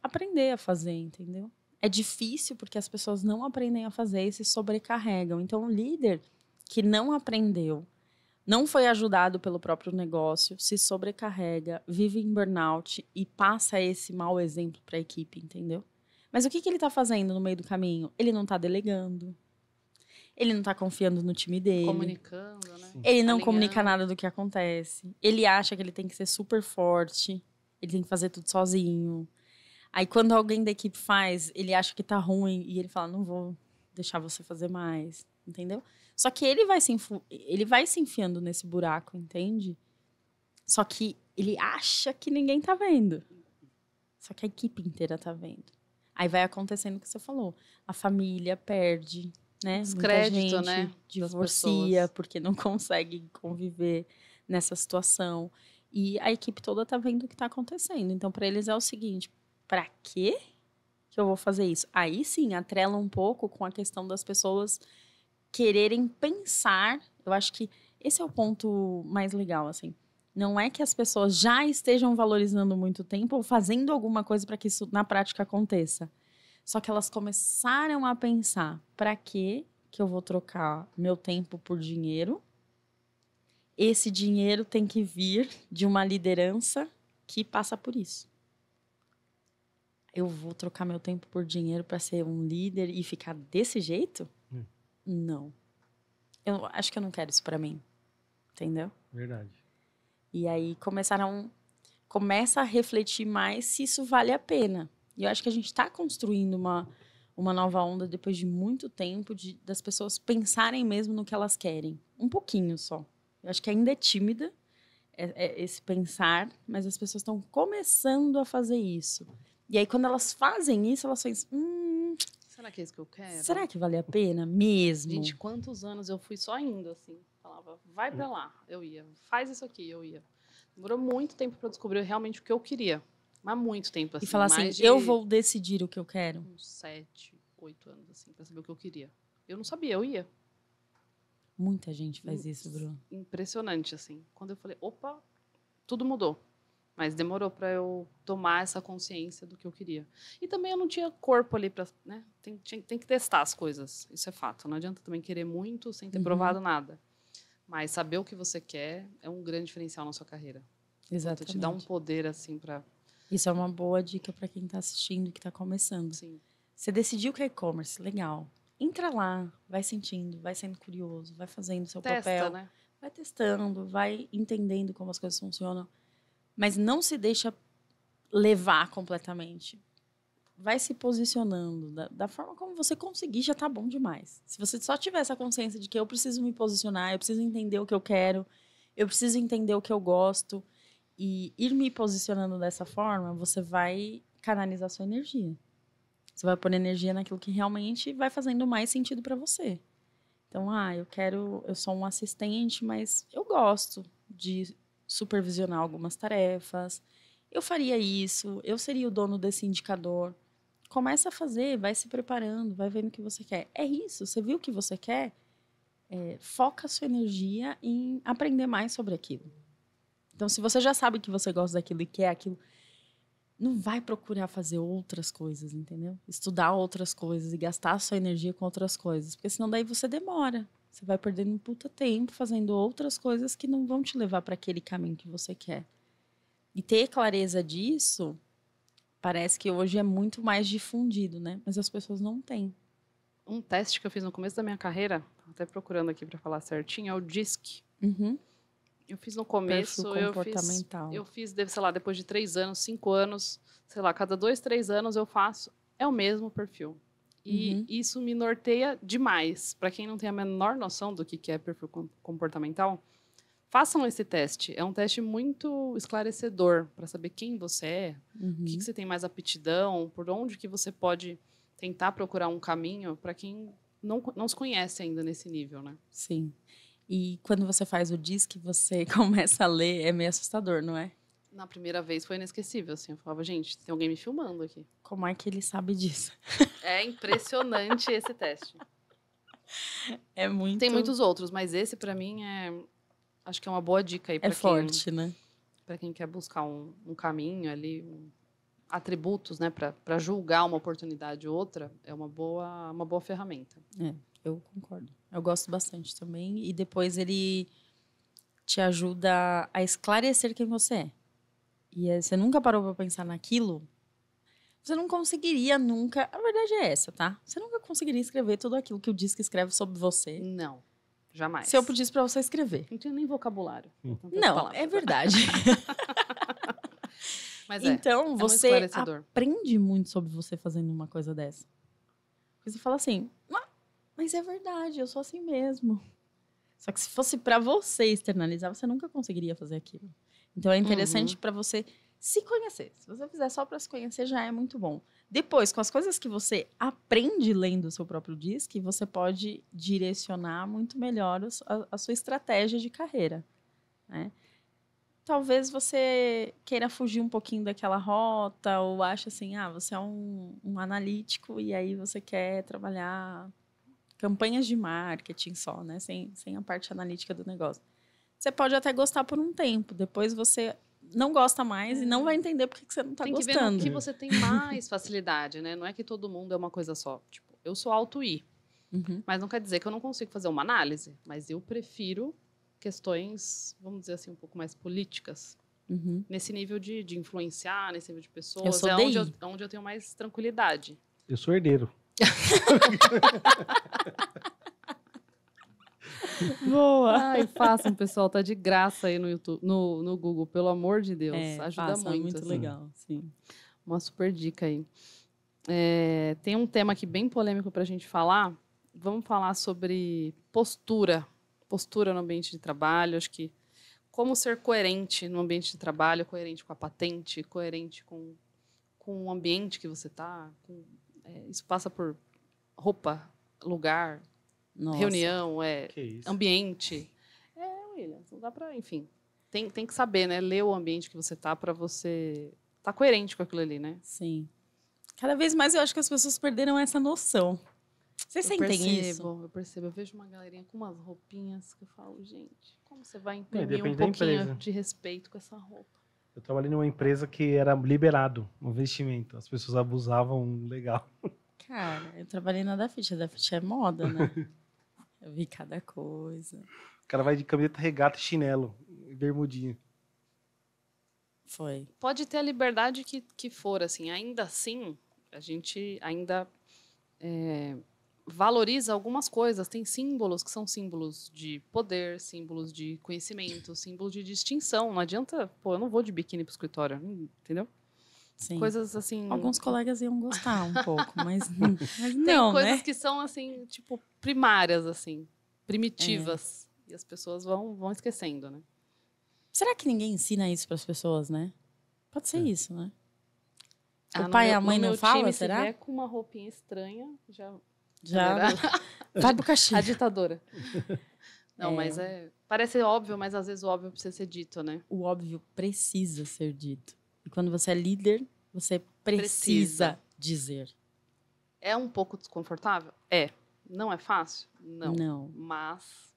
aprender a fazer, entendeu? É difícil porque as pessoas não aprendem a fazer e se sobrecarregam. Então, o líder que não aprendeu, não foi ajudado pelo próprio negócio, se sobrecarrega, vive em burnout e passa esse mau exemplo para a equipe, entendeu? Mas o que ele está fazendo no meio do caminho? Ele não está delegando. Ele não está confiando no time dele. Comunicando, né? Ele não comunica nada do que acontece. Ele acha que ele tem que ser super forte. Ele tem que fazer tudo sozinho. Aí, quando alguém da equipe faz, ele acha que tá ruim. E ele fala, não vou deixar você fazer mais. Entendeu? Só que ele vai se enfiando nesse buraco, entende? Só que ele acha que ninguém tá vendo. Só que a equipe inteira tá vendo. Aí vai acontecendo o que você falou. A família perde, né? Descrédito, muita gente né? divorcia porque não consegue conviver nessa situação. E a equipe toda tá vendo o que tá acontecendo. Então, para eles é o seguinte, para quê que eu vou fazer isso? Aí sim, atrela um pouco com a questão das pessoas quererem pensar. Eu acho que esse é o ponto mais legal, assim. Não é que as pessoas já estejam valorizando muito tempo ou fazendo alguma coisa para que isso na prática aconteça. Só que elas começaram a pensar, para que eu vou trocar meu tempo por dinheiro? Esse dinheiro tem que vir de uma liderança que passa por isso. Eu vou trocar meu tempo por dinheiro para ser um líder e ficar desse jeito? Não. Eu acho que eu não quero isso para mim. Entendeu? Verdade. E aí começa a refletir mais se isso vale a pena. E eu acho que a gente está construindo uma nova onda depois de muito tempo das pessoas pensarem mesmo no que elas querem. Um pouquinho só. Eu acho que ainda é tímida esse pensar, mas as pessoas estão começando a fazer isso. E aí, quando elas fazem isso, elas pensam, será que é isso que eu quero? Será que vale a pena mesmo? Gente, quantos anos eu fui só indo, assim. Falava, vai pra lá, eu ia. Faz isso aqui, eu ia. Demorou muito tempo para descobrir realmente o que eu queria. Mas muito tempo, assim. E falar assim, mais eu vou decidir o que eu quero. uns 7, 8 anos, assim, pra saber o que eu queria. Eu não sabia, eu ia. Muita gente faz isso, Bruno. Impressionante, assim. Quando eu falei, opa, tudo mudou. Mas demorou para eu tomar essa consciência do que eu queria. E também eu não tinha corpo ali para, né? Tem que testar as coisas. Isso é fato. Não adianta também querer muito sem ter provado nada. Mas saber o que você quer é um grande diferencial na sua carreira. Exatamente. Te dá um poder assim para. Isso é uma boa dica para quem está assistindo e que está começando. Sim. Você decidiu que é e-commerce, legal. Entra lá, vai sentindo, vai sendo curioso, vai fazendo o seu papel, né? vai testando, vai entendendo como as coisas funcionam. Mas não se deixa levar completamente. Vai se posicionando. Da forma como você conseguir, já tá bom demais. Se você só tiver essa consciência de que eu preciso me posicionar, eu preciso entender o que eu quero, eu preciso entender o que eu gosto, e ir me posicionando dessa forma, você vai canalizar sua energia. Você vai pôr energia naquilo que realmente vai fazendo mais sentido para você. Então, eu sou um assistente, mas eu gosto de supervisionar algumas tarefas. Eu faria isso, eu seria o dono desse indicador. Começa a fazer, vai se preparando, vai vendo o que você quer. É isso, você viu o que você quer? Foca a sua energia em aprender mais sobre aquilo. Então, se você já sabe que você gosta daquilo e quer aquilo, não vai procurar fazer outras coisas, entendeu? Estudar outras coisas e gastar a sua energia com outras coisas. Porque senão daí você demora. Você vai perdendo um puta tempo fazendo outras coisas que não vão te levar para aquele caminho que você quer. E ter clareza disso, parece que hoje é muito mais difundido, né? Mas as pessoas não têm. Um teste que eu fiz no começo da minha carreira, até procurando aqui para falar certinho, é o DISC. Uhum. Eu fiz no começo, eu fiz, sei lá, depois de 3 anos, 5 anos, sei lá, cada 2, 3 anos eu faço, é o mesmo perfil. E isso me norteia demais. Para quem não tem a menor noção do que é perfil comportamental, façam esse teste. É um teste muito esclarecedor para saber quem você é, o que você tem mais aptidão, por onde que você pode tentar procurar um caminho para quem não se conhece ainda nesse nível, né? Sim. E quando você faz o DISC, você começa a ler, é meio assustador, não é? Na primeira vez foi inesquecível, assim. Eu falava, gente, tem alguém me filmando aqui. Como é que ele sabe disso? É impressionante esse teste. É muito... Tem muitos outros, mas esse, para mim, acho que é uma boa dica aí. É forte, né? Para quem quer buscar um caminho ali, atributos, né? Para julgar uma oportunidade ou outra, é uma boa ferramenta. Eu concordo. Eu gosto bastante também. E depois ele te ajuda a esclarecer quem você é. E você nunca parou para pensar naquilo, você não conseguiria nunca... A verdade é essa, tá? Você nunca conseguiria escrever tudo aquilo que o DISC escreve sobre você. Não, jamais. Se eu pedisse para você escrever. Não tinha nem vocabulário. Não, é verdade. Mas então, você esclarecedor. Aprende muito sobre você fazendo uma coisa dessa. Porque você fala assim, mas é verdade, eu sou assim mesmo. Só que se fosse para você externalizar, você nunca conseguiria fazer aquilo. Então, é interessante para você se conhecer. Se você fizer só para se conhecer, já é muito bom. Depois, com as coisas que você aprende lendo o seu próprio DISC, você pode direcionar muito melhor a sua estratégia de carreira, né? Talvez você queira fugir um pouquinho daquela rota ou ache assim, você é um analítico e aí você quer trabalhar campanhas de marketing só, né? Sem a parte analítica do negócio. Você pode até gostar por um tempo, depois você não gosta mais e não vai entender por que você não está gostando. Tem que ver no que você tem mais facilidade, né? Não é que todo mundo é uma coisa só. Tipo, eu sou auto-I, mas não quer dizer que eu não consigo fazer uma análise, mas eu prefiro questões, vamos dizer assim, um pouco mais políticas. Nesse nível de influenciar, nesse nível de pessoas. Eu sou onde eu tenho mais tranquilidade. Eu sou herdeiro. Boa! Ai, façam, pessoal. Tá de graça aí no YouTube, no Google, pelo amor de Deus. Ajuda muito. É muito assim. legal, sim. Uma super dica aí. Tem um tema aqui bem polêmico pra gente falar. Vamos falar sobre postura. Postura no ambiente de trabalho. Acho que como ser coerente no ambiente de trabalho, coerente com a patente, coerente com o ambiente que você está. Isso passa por roupa, lugar, reunião, ambiente. William, não dá para, enfim. Tem que saber, né? Ler o ambiente que você está para você tá coerente com aquilo ali, né? Sim. Cada vez mais eu acho que as pessoas perderam essa noção. Vocês sentem isso? Eu percebo. Eu vejo uma galerinha com umas roupinhas que eu falo, gente, como você vai imprimir depende um da pouquinho empresa. de respeito com essa roupa? Eu trabalhei numa empresa que era liberado o vestimento. As pessoas abusavam legal. Cara, eu trabalhei na Dafit. A Dafit é moda, né? Eu vi cada coisa. O cara vai de camiseta, regata e chinelo. E bermudinha. Foi. Pode ter a liberdade que for, assim. Ainda assim, a gente ainda valoriza algumas coisas. Tem símbolos que são símbolos de poder, símbolos de conhecimento, símbolos de distinção. Não adianta, eu não vou de biquíni pro escritório, entendeu? Sim. Coisas assim... Alguns colegas iam gostar um pouco, mas não, Tem coisas né? que são, assim, tipo, primárias, assim, primitivas. E as pessoas vão esquecendo, né? Será que ninguém ensina isso para as pessoas, né? Pode ser isso, né? No O pai e meu- a mãe no não meu falam, time, será? Se vier com uma roupinha estranha, já Já vai pro a cachê. ditadora. Não, mas parece óbvio, mas às vezes o óbvio precisa ser dito, né? O óbvio precisa ser dito. E quando você é líder, você precisa Precisa. dizer. É um pouco desconfortável? É. Não é fácil? Não. Mas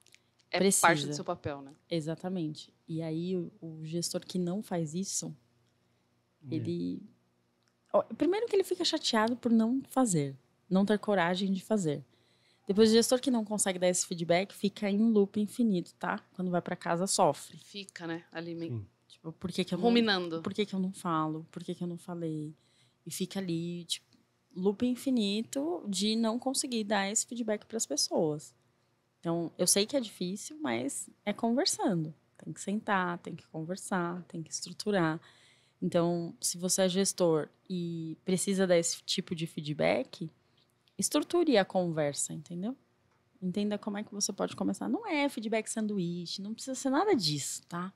é Precisa. parte do seu papel, né? Exatamente. E aí, o gestor que não faz isso, ele... Primeiro que ele fica chateado por não fazer. Não ter coragem de fazer. Depois, o gestor que não consegue dar esse feedback fica em um loop infinito, tá? Quando vai para casa, sofre. Fica, né? Ali Tipo, por que eu ruminando. não... Por que eu não falo? Por que eu não falei? E fica ali, tipo, loop infinito de não conseguir dar esse feedback para as pessoas. Então, eu sei que é difícil, mas é conversando. Tem que sentar, tem que conversar, tem que estruturar. Então, se você é gestor e precisa dar esse tipo de feedback, estruture a conversa, entendeu? Entenda como é que você pode começar. Não é feedback sanduíche, não precisa ser nada disso, tá?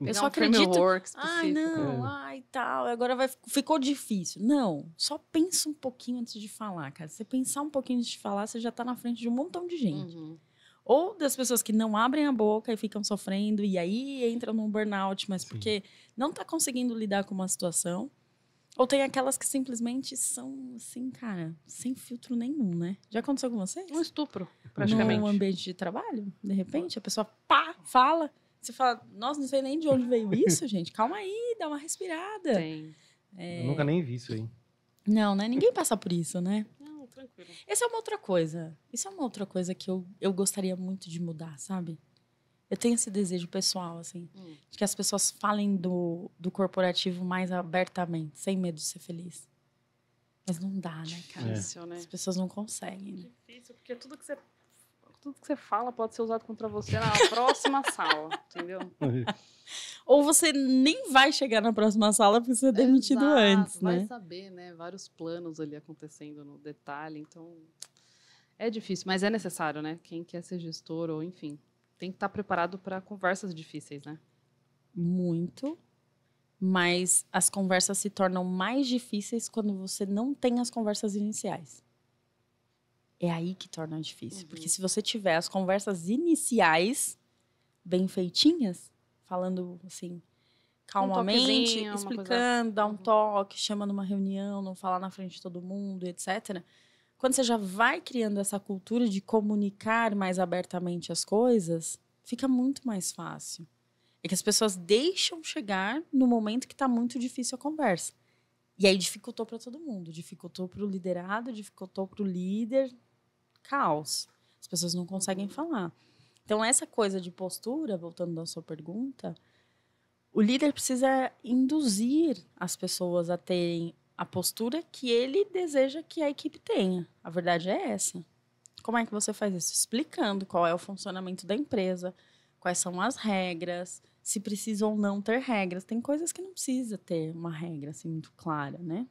Eu só acredito... framework Ai, específico. não, ai, tal, agora ficou difícil. Não, só pensa um pouquinho antes de falar, cara. Se você pensar um pouquinho antes de falar, você já tá na frente de um montão de gente. Uhum. Ou das pessoas que não abrem a boca e ficam sofrendo, e aí entram num burnout, mas porque não tá conseguindo lidar com uma situação. Ou tem aquelas que simplesmente são, assim, cara, sem filtro nenhum, né? Já aconteceu com vocês? Um estupro, praticamente. Num ambiente de trabalho, de repente, a pessoa, fala. Você fala, nossa, não sei nem de onde veio isso, gente. Calma aí, dá uma respirada. Tem. Eu nunca nem vi isso aí. Não, né? Ninguém passa por isso, né? Não, tranquilo. Essa é uma outra coisa. Isso é uma outra coisa que eu gostaria muito de mudar, sabe? Eu tenho esse desejo pessoal, assim, de que as pessoas falem do corporativo mais abertamente, sem medo de ser feliz. Mas não dá, né, cara? Difícil, né? As pessoas não conseguem, né? Difícil, porque tudo que você fala pode ser usado contra você na próxima sala, entendeu? Ou você nem vai chegar na próxima sala porque você é demitido Exato, antes, vai né? saber, né? Vários planos ali acontecendo no detalhe, então é difícil, mas é necessário, né? Quem quer ser gestor ou enfim, tem que estar preparado para conversas difíceis, né? Muito. Mas as conversas se tornam mais difíceis quando você não tem as conversas iniciais. É aí que torna difícil. Porque se você tiver as conversas iniciais bem feitinhas, falando assim, calmamente, toquezinho, uma explicando, dá um toque, chama numa reunião, não falar na frente de todo mundo, etc. Quando você já vai criando essa cultura de comunicar mais abertamente as coisas, fica muito mais fácil. É que as pessoas deixam chegar no momento que está muito difícil a conversa. E aí dificultou para todo mundo. Dificultou para o liderado, dificultou para o líder. Caos. As pessoas não conseguem falar. Então, essa coisa de postura, voltando à sua pergunta, o líder precisa induzir as pessoas a terem a postura que ele deseja que a equipe tenha. A verdade é essa. Como é que você faz isso? Explicando qual é o funcionamento da empresa, quais são as regras, se precisa ou não ter regras. Tem coisas que não precisa ter uma regra assim, muito clara, né?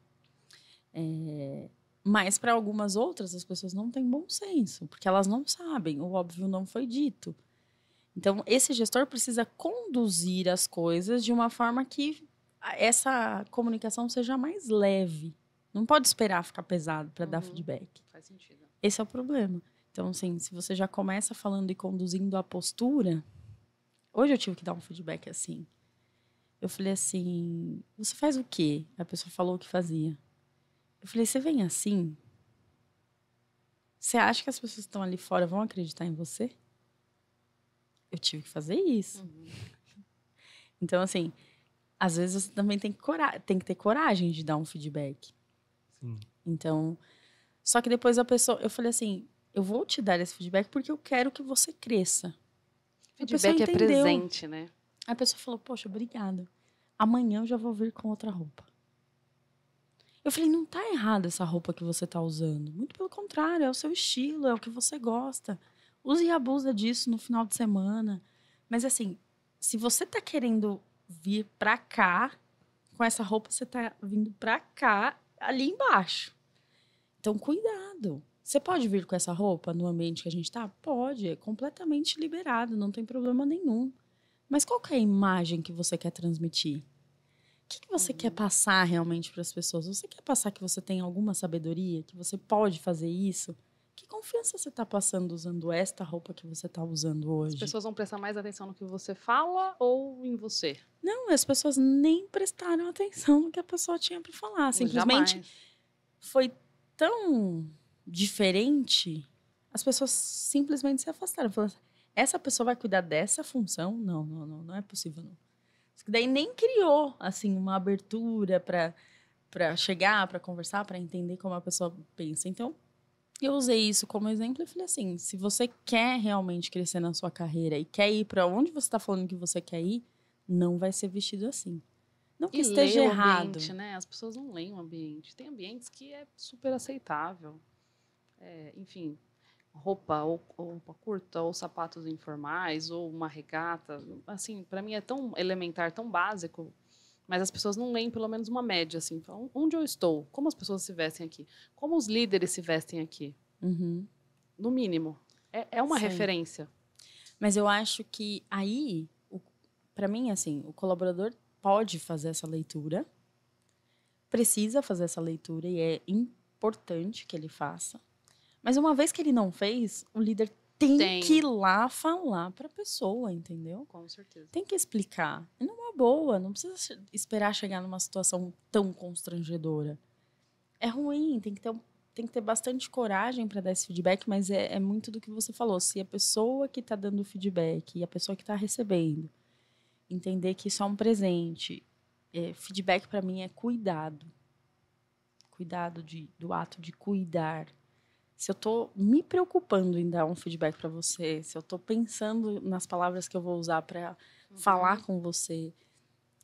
Mas para algumas outras, as pessoas não têm bom senso, porque elas não sabem, o óbvio não foi dito. Então, esse gestor precisa conduzir as coisas de uma forma que essa comunicação seja mais leve. Não pode esperar ficar pesado para dar feedback. Faz sentido. Esse é o problema. Então, assim, se você já começa falando e conduzindo a postura... Hoje eu tive que dar um feedback assim. Eu falei assim, você faz o quê? A pessoa falou o que fazia. Eu falei, você vem assim? Você acha que as pessoas que estão ali fora vão acreditar em você? Eu tive que fazer isso. Uhum. Então, assim, às vezes você também tem que ter coragem de dar um feedback. Sim. Então, só que depois eu falei assim, eu vou te dar esse feedback porque eu quero que você cresça. Feedback é presente, né? A pessoa falou, poxa, obrigada. Amanhã eu já vou vir com outra roupa. Eu falei, não tá errado essa roupa que você tá usando. Muito pelo contrário, é o seu estilo, é o que você gosta. Use e abusa disso no final de semana. Mas assim, se você tá querendo vir pra cá, com essa roupa você tá vindo pra cá, ali embaixo. Então, cuidado. Você pode vir com essa roupa no ambiente que a gente tá? Pode, é completamente liberado, não tem problema nenhum. Mas qual que é a imagem que você quer transmitir? O que você quer passar realmente para as pessoas? Você quer passar que você tem alguma sabedoria, que você pode fazer isso? Que confiança você está passando usando esta roupa que você está usando hoje? As pessoas vão prestar mais atenção no que você fala ou em você? Não, as pessoas nem prestaram atenção no que a pessoa tinha para falar. Simplesmente Jamais. foi tão diferente, as pessoas simplesmente se afastaram. Falaram, essa pessoa vai cuidar dessa função? Não é possível, não. Daí nem criou, assim, uma abertura para chegar, para conversar, para entender como a pessoa pensa. Então, eu usei isso como exemplo e falei assim, se você quer realmente crescer na sua carreira e quer ir para onde você está falando que você quer ir, não vai ser vestido assim. Não que esteja ler errado. O ambiente, né? As pessoas não leem o ambiente. Tem ambientes que é super aceitável. Enfim, roupa curta, ou sapatos informais, ou uma regata. Assim, para mim é tão elementar, tão básico, mas as pessoas não leem pelo menos uma média, assim. Falam, onde eu estou? Como as pessoas se vestem aqui? Como os líderes se vestem aqui? Uhum. No mínimo. É uma Sim. referência. Mas eu acho que aí, para mim, assim, o colaborador pode fazer essa leitura, precisa fazer essa leitura e é importante que ele faça. Mas uma vez que ele não fez, o líder tem que ir lá falar para a pessoa, entendeu? Com certeza. Tem que explicar. E numa boa, não precisa esperar chegar numa situação tão constrangedora. É ruim, tem que ter bastante coragem para dar esse feedback, mas é muito do que você falou. Se a pessoa que está dando o feedback e a pessoa que está recebendo entender que isso é um presente, feedback para mim é cuidado. Cuidado do ato de cuidar. Se eu estou me preocupando em dar um feedback para você, se eu estou pensando nas palavras que eu vou usar para falar com você,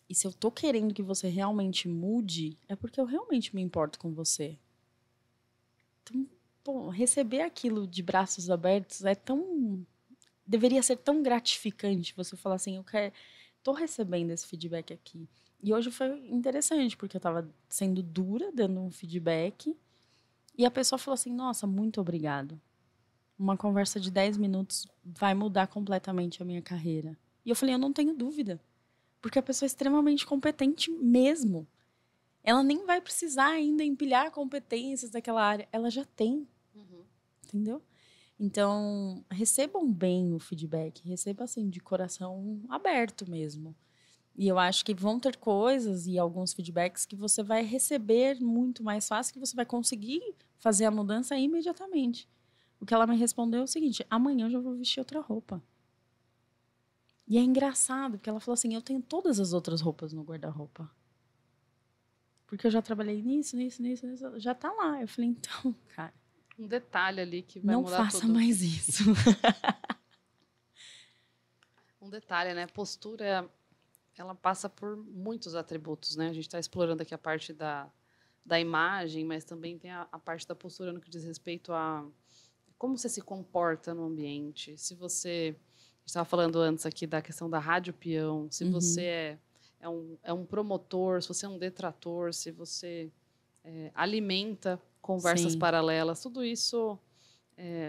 e se eu estou querendo que você realmente mude, é porque eu realmente me importo com você. Então, bom, receber aquilo de braços abertos deveria ser tão gratificante você falar assim, estou recebendo esse feedback aqui. E hoje foi interessante, porque eu estava sendo dura, dando um feedback, e a pessoa falou assim, nossa, muito obrigado. Uma conversa de 10 minutos vai mudar completamente a minha carreira. E eu falei, eu não tenho dúvida. Porque a pessoa é extremamente competente mesmo. Ela nem vai precisar ainda empilhar competências daquela área. Ela já tem. Uhum. Entendeu? Então, recebam bem o feedback. Receba, assim, de coração aberto mesmo. E eu acho que vão ter coisas e alguns feedbacks que você vai receber muito mais fácil, que você vai conseguir fazer a mudança imediatamente. O que ela me respondeu é o seguinte, amanhã eu já vou vestir outra roupa. E é engraçado, porque ela falou assim, eu tenho todas as outras roupas no guarda-roupa. Porque eu já trabalhei nisso, já tá lá. Eu falei, então, cara... Um detalhe ali que vai mudar tudo. Não faça mais isso. Um detalhe, né? Postura, ela passa por muitos atributos, né? A gente está explorando aqui a parte da imagem, mas também tem a parte da postura no que diz respeito a como você se comporta no ambiente. Se você... A gente estava falando antes aqui da questão da rádio peão. Se você é um promotor, se você é um detrator, se você alimenta conversas paralelas, tudo isso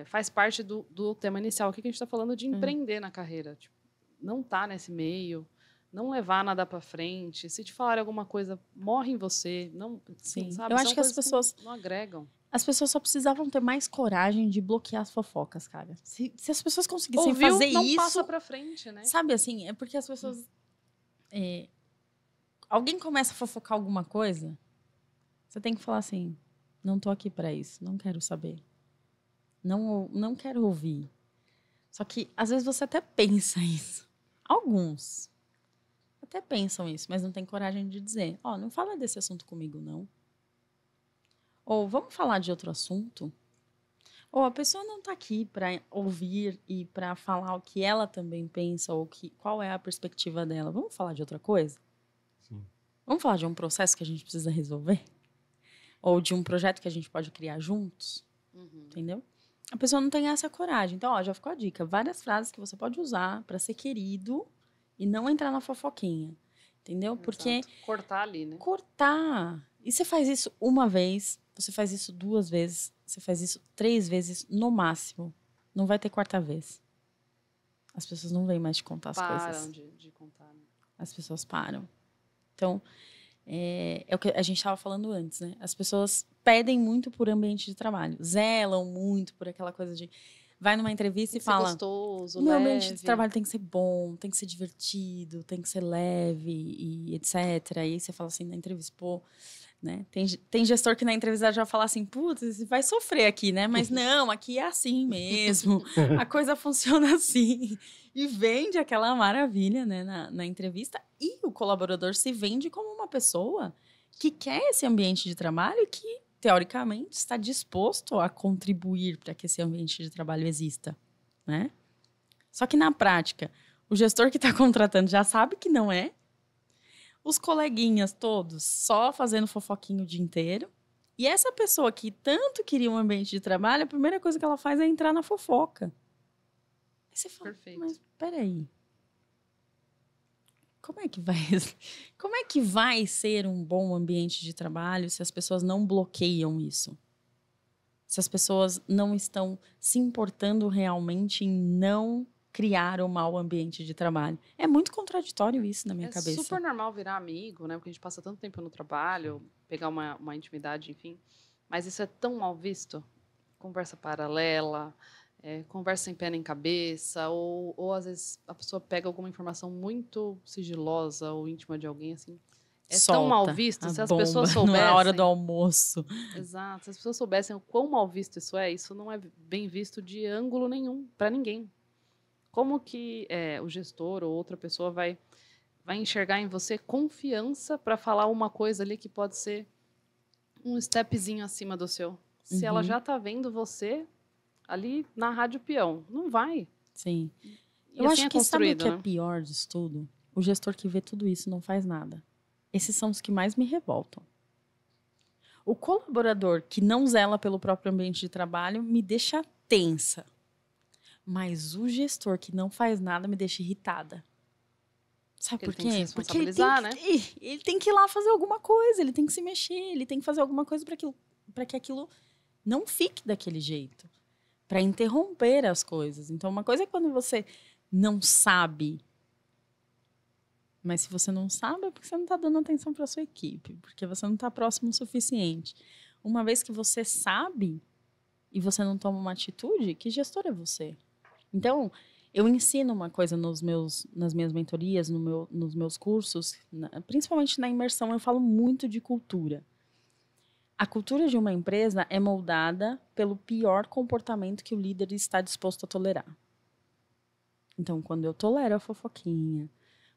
faz parte do tema inicial. Aqui que a gente está falando de empreender na carreira. Tipo, não tá nesse meio, não levar nada para frente. Se te falar alguma coisa, morre em você. Não, Sim. Sabe? Eu acho que as pessoas não agregam. As pessoas só precisavam ter mais coragem de bloquear as fofocas, cara. Se as pessoas conseguissem Ouviu, fazer não isso... passa pra frente, né? Sabe, assim, é porque as pessoas... alguém começa a fofocar alguma coisa, você tem que falar assim, não tô aqui para isso, não quero saber. Não quero ouvir. Só que, às vezes, você até pensa isso. Alguns até pensam isso, mas não tem coragem de dizer, não fala desse assunto comigo, não. Ou, vamos falar de outro assunto? Ou a pessoa não está aqui para ouvir e para falar o que ela também pensa, ou qual é a perspectiva dela. Vamos falar de outra coisa? Sim. Vamos falar de um processo que a gente precisa resolver? Ou de um projeto que a gente pode criar juntos? Entendeu? A pessoa não tem essa coragem. Então, já ficou a dica. Várias frases que você pode usar para ser querido e não entrar na fofoquinha. Entendeu? Exato. Porque... cortar ali, né? Cortar. E você faz isso uma vez, você faz isso 2 vezes, você faz isso 3 vezes no máximo. Não vai ter quarta vez. As pessoas não vêm mais te contar as coisas. Param de contar. Né? As pessoas param. Então, é o que a gente estava falando antes, né? As pessoas pedem muito por ambiente de trabalho. Zelam muito por aquela coisa de... Vai numa entrevista e fala... gostoso, o meu leve. ambiente de trabalho tem que ser bom, tem que ser divertido, tem que ser leve e etc. E aí você fala assim na entrevista, pô... Né? Tem gestor que na entrevista já fala assim, putz, você vai sofrer aqui, né? Mas não, aqui é assim mesmo, a coisa funciona assim. E vende aquela maravilha, né, na entrevista. E o colaborador se vende como uma pessoa que quer esse ambiente de trabalho e que, teoricamente, está disposto a contribuir para que esse ambiente de trabalho exista, né? Só que na prática, o gestor que está contratando já sabe que não é. Os coleguinhas todos só fazendo fofoquinho o dia inteiro. E essa pessoa que tanto queria um ambiente de trabalho, a primeira coisa que ela faz é entrar na fofoca. Aí você fala, Perfeito. mas peraí. Como é que vai ser um bom ambiente de trabalho se as pessoas não bloqueiam isso? Se as pessoas não estão se importando realmente em não criar um mau ambiente de trabalho. É muito contraditório isso na minha cabeça. É super normal virar amigo, né? Porque a gente passa tanto tempo no trabalho, pegar uma intimidade, enfim. Mas isso é tão mal visto. Conversa paralela, conversa sem pé nem cabeça, ou às vezes a pessoa pega alguma informação muito sigilosa ou íntima de alguém, assim. É tão mal visto, se as pessoas soubessem... na hora do almoço. Exato. Se as pessoas soubessem o quão mal visto isso não é bem visto de ângulo nenhum, para ninguém. Como que o gestor ou outra pessoa vai enxergar em você confiança para falar uma coisa ali que pode ser um stepzinho acima do seu? Se ela já está vendo você ali na rádio peão, não vai. Sim. E eu assim acho que sabe o que né? é pior disso tudo? O gestor que vê tudo isso não faz nada. Esses são os que mais me revoltam. O colaborador que não zela pelo próprio ambiente de trabalho me deixa tensa. Mas o gestor que não faz nada me deixa irritada. Sabe por quê? Porque ele tem que ir lá fazer alguma coisa, ele tem que se mexer, ele tem que fazer alguma coisa para que aquilo não fique daquele jeito. Para interromper as coisas. Então, uma coisa é quando você não sabe. Mas se você não sabe, é porque você não está dando atenção para a sua equipe, porque você não está próximo o suficiente. Uma vez que você sabe e você não toma uma atitude, que gestor é você? Então, eu ensino uma coisa nas minhas mentorias, nos meus cursos, principalmente na imersão, eu falo muito de cultura. A cultura de uma empresa é moldada pelo pior comportamento que o líder está disposto a tolerar. Então, quando eu tolero a fofoquinha,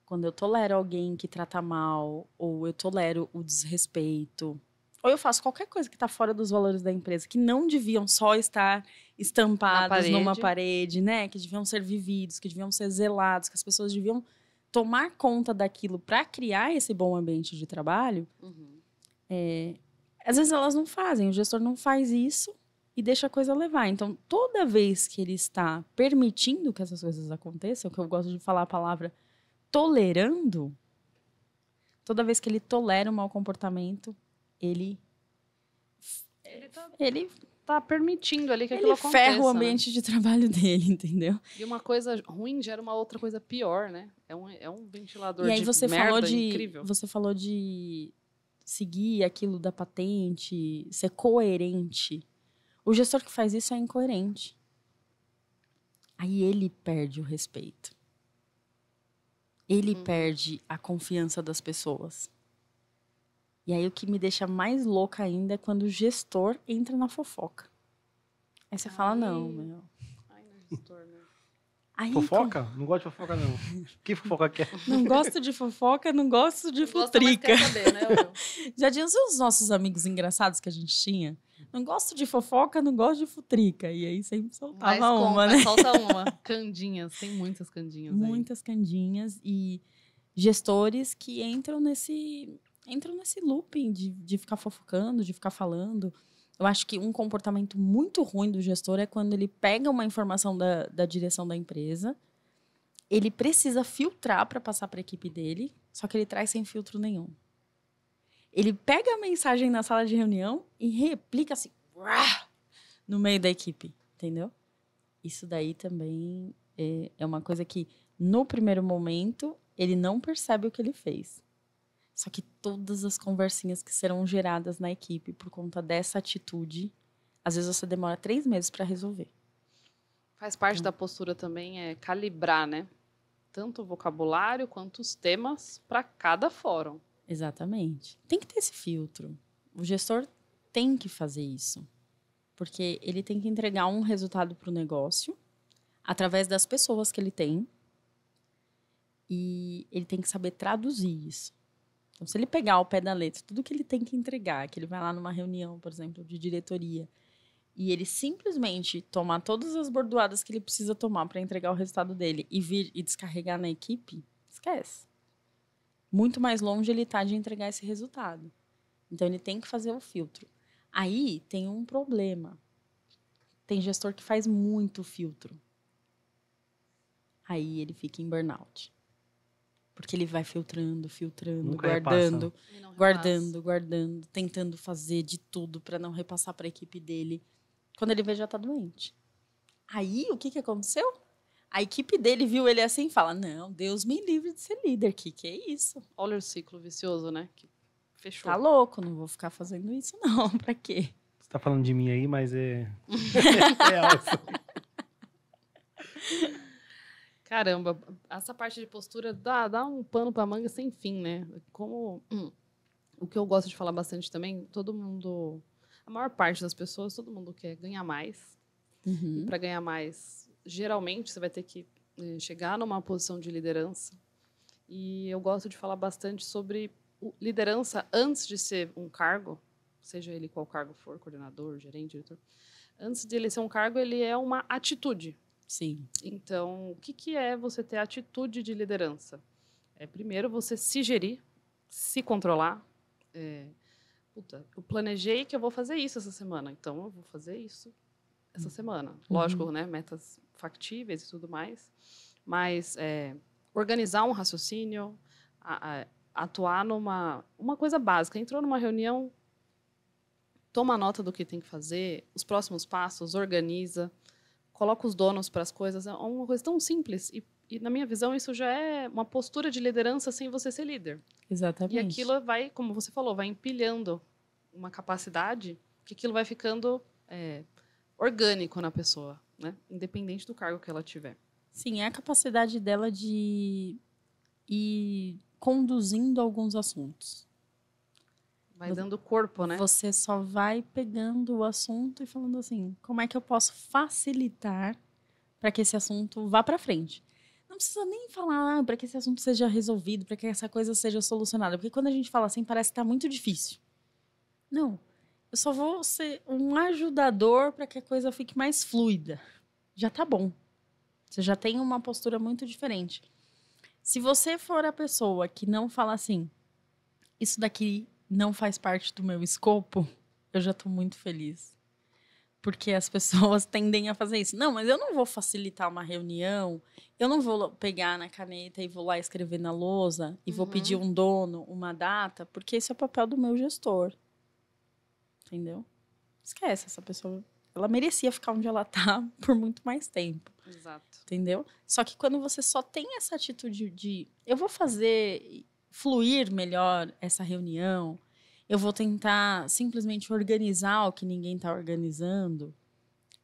quando eu tolero alguém que trata mal, ou eu tolero o desrespeito, ou eu faço qualquer coisa que está fora dos valores da empresa, que não deviam só estar estampados numa parede, né? Que deviam ser vividos, que deviam ser zelados, que as pessoas deviam tomar conta daquilo para criar esse bom ambiente de trabalho. Às vezes elas não fazem, o gestor não faz isso e deixa a coisa levar. Então, toda vez que ele está permitindo que essas coisas aconteçam, que eu gosto de falar a palavra tolerando, toda vez que ele tolera um mau comportamento, ele tá permitindo ali que aquilo aconteça. Ele ferra o ambiente de trabalho dele, entendeu? E uma coisa ruim gera uma outra coisa pior, né? É um ventilador e aí de você merda incrível. Você falou de seguir aquilo da patente, ser coerente. O gestor que faz isso é incoerente. Aí ele perde o respeito. Ele perde a confiança das pessoas. E aí o que me deixa mais louca ainda é quando o gestor entra na fofoca. Aí você fala, não, meu. Ai, não é gestor, né? Aí, Fofoca? Não gosto de fofoca, não. Que fofoca que é? Não gosto de fofoca, não gosto de Gosta, mas futrica. quer saber, né, Will? Já tinham os nossos amigos engraçados que a gente tinha? Não gosto de fofoca, não gosto de futrica. E aí sempre soltava Mas uma, né? solta uma. Candinhas, tem muitas candinhas aí. Muitas candinhas e gestores que entram nesse looping de ficar fofocando, de ficar falando. Eu acho que um comportamento muito ruim do gestor é quando ele pega uma informação da direção da empresa, ele precisa filtrar para passar para a equipe dele, só que ele traz sem filtro nenhum. Ele pega a mensagem na sala de reunião e replica assim, no meio da equipe, entendeu? Isso daí também é uma coisa que, no primeiro momento, ele não percebe o que ele fez. Só que todas as conversinhas que serão geradas na equipe por conta dessa atitude, às vezes você demora 3 meses para resolver. Faz parte da postura também calibrar, né? Tanto o vocabulário quanto os temas para cada fórum. Exatamente. Tem que ter esse filtro. O gestor tem que fazer isso. Porque ele tem que entregar um resultado para o negócio através das pessoas que ele tem. E ele tem que saber traduzir isso. Então, se ele pegar ao pé da letra tudo que ele tem que entregar, que ele vai lá numa reunião, por exemplo, de diretoria, e ele simplesmente tomar todas as bordoadas que ele precisa tomar para entregar o resultado dele e vir e descarregar na equipe, esquece. Muito mais longe ele está de entregar esse resultado. Então, ele tem que fazer o filtro. Aí, tem um problema. Tem gestor que faz muito filtro. Aí, ele fica em burnout. Porque ele vai filtrando, Nunca guardando, repassa. guardando, tentando fazer de tudo para não repassar para a equipe dele. Quando ele vê, já está doente. Aí, o que aconteceu? A equipe dele viu ele assim e fala, não, Deus me livre de ser líder, que é isso? Olha o ciclo vicioso, né? Que fechou. Tá louco, não vou ficar fazendo isso não, pra quê? Você tá falando de mim aí, mas é real. Caramba, essa parte de postura dá um pano pra manga sem fim, né? Como o que eu gosto de falar bastante também, todo mundo, a maior parte das pessoas, todo mundo quer ganhar mais. E para ganhar mais, geralmente você vai ter que chegar numa posição de liderança. E eu gosto de falar bastante sobre liderança antes de ser um cargo, seja ele qual cargo for, coordenador, gerente, diretor. Antes de ele ser um cargo, ele é uma atitude. Sim. Então, o que é você ter atitude de liderança? Primeiro, você se gerir, se controlar. Eu planejei que eu vou fazer isso essa semana, então eu vou fazer isso essa semana. Lógico, né? Metas factíveis e tudo mais. Mas organizar um raciocínio, atuar numa coisa básica. Entrou numa reunião, toma nota do que tem que fazer, os próximos passos, organiza, coloca os donos para as coisas. É uma coisa tão simples. E, na minha visão, isso já é uma postura de liderança sem você ser líder. Exatamente. E aquilo vai, como você falou, vai empilhando uma capacidade que aquilo vai ficando orgânico na pessoa, né? Independente do cargo que ela tiver. Sim, é a capacidade dela de ir conduzindo alguns assuntos. Vai dando corpo, né? Você só vai pegando o assunto e falando assim, como é que eu posso facilitar para que esse assunto vá para frente? Não precisa nem falar para que esse assunto seja resolvido, para que essa coisa seja solucionada. Porque quando a gente fala assim, parece que está muito difícil. Não. Eu só vou ser um ajudador para que a coisa fique mais fluida. Já tá bom. Você já tem uma postura muito diferente. Se você for a pessoa que não fala assim, isso daqui não faz parte do meu escopo, eu já estou muito feliz. Porque as pessoas tendem a fazer isso. Não, mas eu não vou facilitar uma reunião, eu não vou pegar na caneta e vou lá escrever na lousa e vou pedir um dono, uma data, porque esse é o papel do meu gestor. Entendeu? Esquece, essa pessoa, ela merecia ficar onde ela está por muito mais tempo. Exato. Entendeu? Só que quando você só tem essa atitude de eu vou fazer fluir melhor essa reunião, eu vou tentar simplesmente organizar o que ninguém está organizando,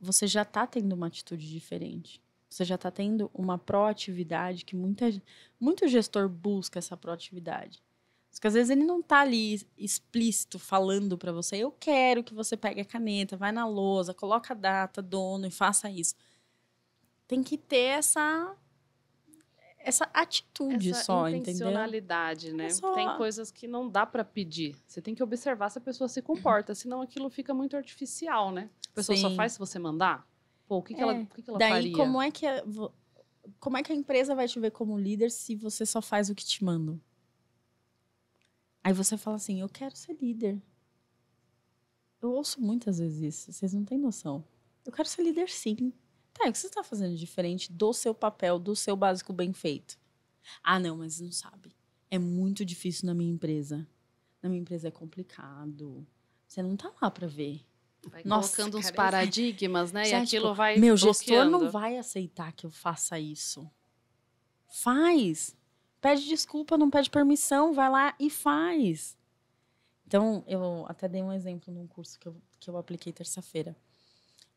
você já está tendo uma atitude diferente. Você já está tendo uma proatividade que muito gestor busca essa proatividade. Porque às vezes ele não tá ali explícito falando para você, eu quero que você pegue a caneta, vai na lousa, coloca a data, dono e faça isso. Tem que ter essa atitude Essa só, entendeu? intencionalidade, né? É só- Tem coisas que não dá pra pedir. Você tem que observar se a pessoa se comporta, senão aquilo fica muito artificial, né? A pessoa só Sim. faz se você mandar. Pô, o que que ela Daí, faria? como é que a empresa vai te ver como líder se você só faz o que te mandam? Aí você fala assim, eu quero ser líder. Eu ouço muitas vezes isso, vocês não têm noção. Eu quero ser líder sim. Tá, e o que você está fazendo diferente do seu papel, do seu básico bem feito? Ah, não, mas não sabe. É muito difícil na minha empresa. Na minha empresa é complicado. Você não tá lá para ver. Vai Nossa, colocando uns cara, paradigmas, né? E Certo, aquilo tipo, vai meu gestor não bloqueando. vai aceitar que eu faça isso. Faz. Pede desculpa, não pede permissão, vai lá e faz. Então, eu até dei um exemplo num curso que eu apliquei terça-feira.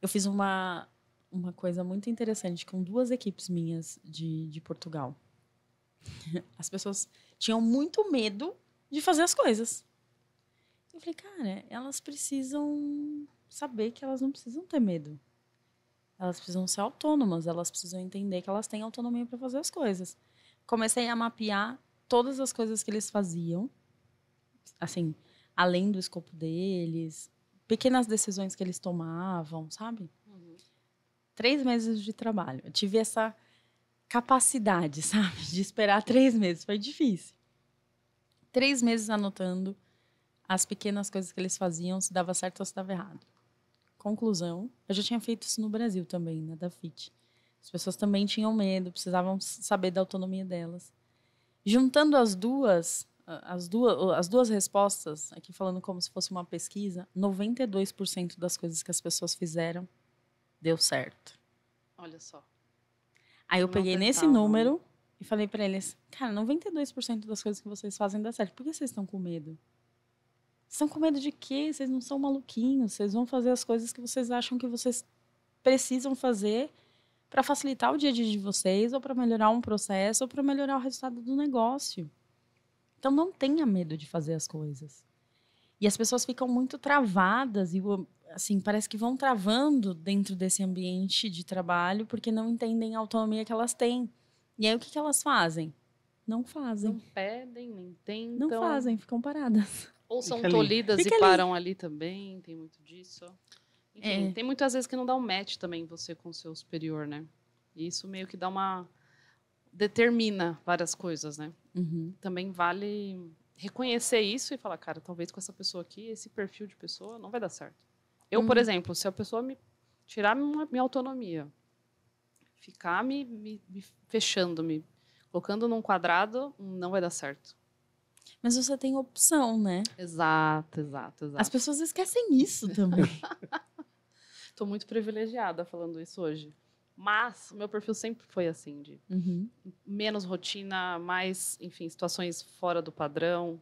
Eu fiz uma coisa muito interessante com 2 equipes minhas de Portugal. As pessoas tinham muito medo de fazer as coisas. Eu falei, cara, elas precisam saber que elas não precisam ter medo. Elas precisam ser autônomas, elas precisam entender que elas têm autonomia para fazer as coisas. Comecei a mapear todas as coisas que eles faziam, assim, além do escopo deles, pequenas decisões que eles tomavam, sabe? 3 meses de trabalho. Eu tive essa capacidade, sabe? De esperar 3 meses. Foi difícil. 3 meses anotando as pequenas coisas que eles faziam, se dava certo ou se dava errado. Conclusão, eu já tinha feito isso no Brasil também, né, da FIT. As pessoas também tinham medo, precisavam saber da autonomia delas. Juntando as duas respostas, aqui falando como se fosse uma pesquisa, 92% das coisas que as pessoas fizeram deu certo. Olha só. Aí eu Não peguei nesse tentavam, número e falei pra eles, cara, 92% das coisas que vocês fazem dá certo. Por que vocês estão com medo? Vocês estão com medo de quê? Vocês não são maluquinhos. Vocês vão fazer as coisas que vocês acham que vocês precisam fazer para facilitar o dia a dia de vocês, ou para melhorar um processo, ou para melhorar o resultado do negócio. Então, não tenha medo de fazer as coisas. E as pessoas ficam muito travadas e, assim, parece que vão travando dentro desse ambiente de trabalho porque não entendem a autonomia que elas têm. E aí, o que elas fazem? Não fazem. Não pedem, nem tentam. Não fazem, ficam paradas. Ou são Fica ali. tolhidas Fica e ali. param ali também, tem muito disso. Enfim, É. tem muitas vezes que não dá um match também você com o seu superior, né? E isso meio que dá uma... determina várias coisas, né? Uhum. Também vale reconhecer isso e falar, cara, talvez com essa pessoa aqui, esse perfil de pessoa não vai dar certo. Eu, por exemplo, se a pessoa me tirar minha autonomia, ficar me fechando, me colocando num quadrado, não vai dar certo. Mas você tem opção, né? Exato. As pessoas esquecem isso também. Estou muito privilegiada falando isso hoje. Mas o meu perfil sempre foi assim, de Uhum. menos rotina, mais, enfim, situações fora do padrão,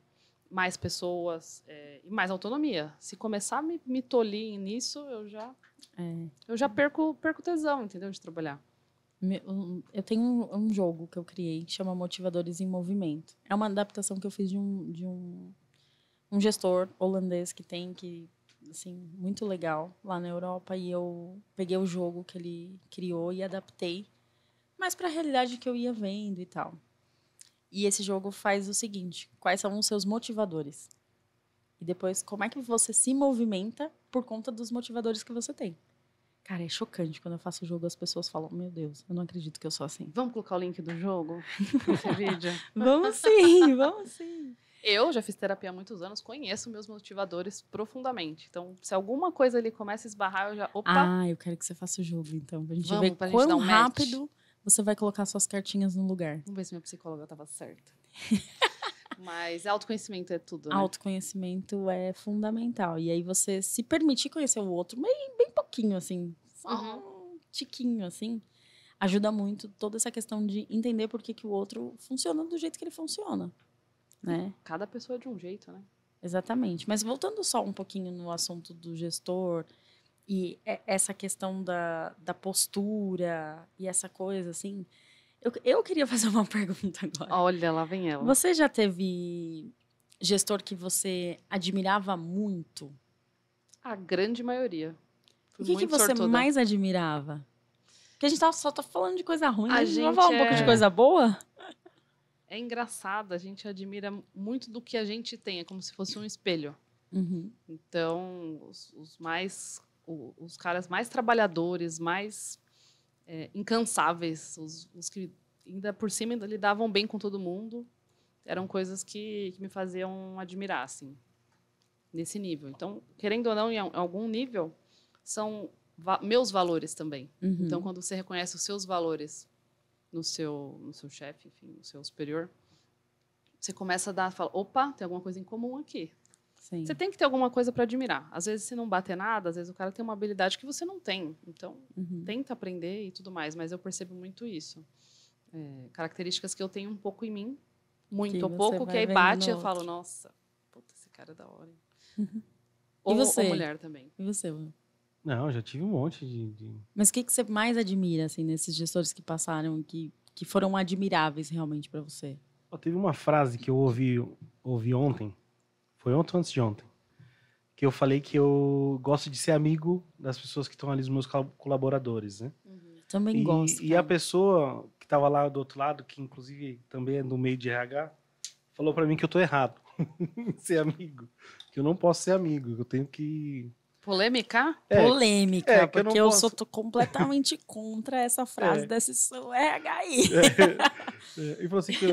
mais pessoas e mais autonomia. Se começar a me tolir nisso, eu já perco tesão, entendeu, de trabalhar. Eu tenho um jogo que eu criei que chama Motivadores em Movimento. É uma adaptação que eu fiz de um gestor holandês que assim, muito legal lá na Europa, e eu peguei o jogo que ele criou e adaptei mais para a realidade que eu ia vendo e tal. E esse jogo faz o seguinte: quais são os seus motivadores? E depois, como é que você se movimenta por conta dos motivadores que você tem? Cara, é chocante quando eu faço o jogo, as pessoas falam, meu Deus, eu não acredito que eu sou assim. Vamos colocar o link do jogo nesse vídeo? Vamos sim, vamos sim. Eu já fiz terapia há muitos anos, conheço meus motivadores profundamente. Então, se alguma coisa ali começa a esbarrar, eu já... Opa! Ah, eu quero que você faça o jogo, então. Pra gente Vamos, ver pra gente quão dar um match. rápido você vai colocar suas cartinhas no lugar. Vamos ver se minha psicóloga estava certa. Mas autoconhecimento é tudo, né? Autoconhecimento é fundamental. E aí você se permitir conhecer o outro, bem pouquinho, assim. Só um tiquinho, assim. Ajuda muito toda essa questão de entender por que o outro funciona do jeito que ele funciona. Né? Cada pessoa é de um jeito, né? Exatamente. Mas voltando só um pouquinho no assunto do gestor e essa questão da postura e essa coisa, assim, eu queria fazer uma pergunta agora. Olha, lá vem ela. Você já teve gestor que você admirava muito? A grande maioria. O Fui que muito você sortuda. mais admirava? Porque a gente só tá falando de coisa ruim, A a gente vai gente falar um pouco de é- coisa boa? É engraçado, a gente admira muito do que a gente tem, é como se fosse um espelho. Uhum. Então, os caras mais trabalhadores, mais incansáveis, os que ainda por cima ainda lidavam bem com todo mundo, eram coisas que me faziam admirar, assim, nesse nível. Então, querendo ou não, em algum nível, são meus valores também. Uhum. Então, quando você reconhece os seus valores no seu chefe, enfim, no seu superior, você começa a fala, opa, tem alguma coisa em comum aqui. Sim. Você tem que ter alguma coisa para admirar. Às vezes, se não bater nada, às vezes o cara tem uma habilidade que você não tem. Então, tenta aprender e tudo mais. Mas eu percebo muito isso. Características que eu tenho um pouco em mim, muito Que ou você pouco, vai que aí vendo bate e no eu falo, outro. nossa, puta, esse cara é da hora. E você? Ou mulher também. E você, Will? Não, eu já tive um monte de... Mas o que você mais admira, assim, nesses gestores que passaram, que foram admiráveis realmente para você? Ó, teve uma frase que eu ouvi ontem, foi ontem ou antes de ontem, que eu falei que eu gosto de ser amigo das pessoas que estão ali, os meus colaboradores, né? Também gosto, E a cara. pessoa que estava lá do outro lado, que inclusive também é do meio de RH, falou para mim que eu tô errado em ser amigo, que eu não posso ser amigo, que eu tenho que... Polêmica? Polêmica, que eu não porque eu posso- sou completamente contra essa frase desse seu RH aí. E falou assim que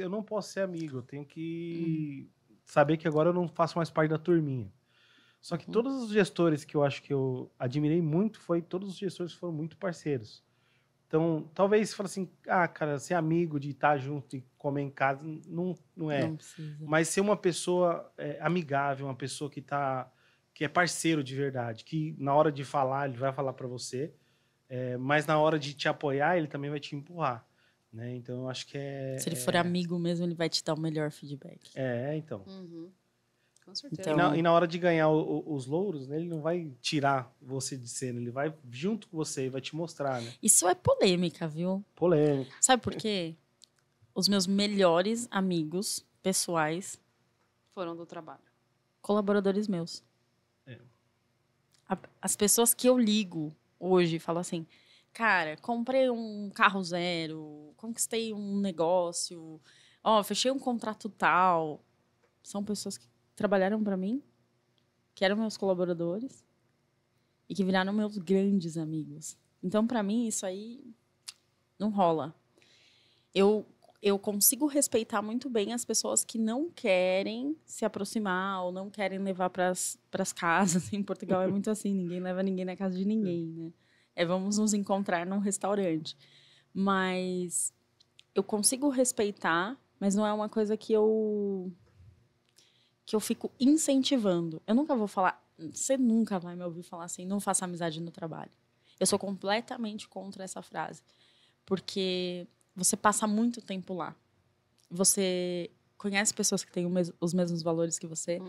eu não posso ser amigo, eu tenho que saber que agora eu não faço mais parte da turminha. Só que todos os gestores que eu acho que eu admirei muito, todos os gestores foram muito parceiros. Então, talvez você fale assim, cara, ser amigo de estar junto e comer em casa, não é. Não precisa. Mas ser uma pessoa amigável, uma pessoa que é parceiro de verdade, que na hora de falar, ele vai falar para você, mas na hora de te apoiar, ele também vai te empurrar. Né? Então, eu acho que Se ele for amigo mesmo, ele vai te dar o melhor feedback. Então. Com certeza. Então- E na hora de ganhar os louros, né, ele não vai tirar você de cena, ele vai junto com você e vai te mostrar, né? Isso é polêmica, viu? Polêmica. Sabe por quê? Os meus melhores amigos pessoais, Foram do trabalho. colaboradores meus. É. As pessoas que eu ligo hoje falam assim, cara, comprei um carro zero, conquistei um negócio, fechei um contrato tal. São pessoas que trabalharam para mim, que eram meus colaboradores e que viraram meus grandes amigos. Então, para mim, isso aí não rola. Eu consigo respeitar muito bem as pessoas que não querem se aproximar ou não querem levar para as casas. Em Portugal é muito assim, ninguém leva ninguém na casa de ninguém, né? Vamos nos encontrar num restaurante. Mas eu consigo respeitar, mas não é uma coisa que eu fico incentivando. Eu nunca vou falar, você nunca vai me ouvir falar assim, não faça amizade no trabalho. Eu sou completamente contra essa frase. Porque você passa muito tempo lá. Você conhece pessoas que têm os mesmos valores que você,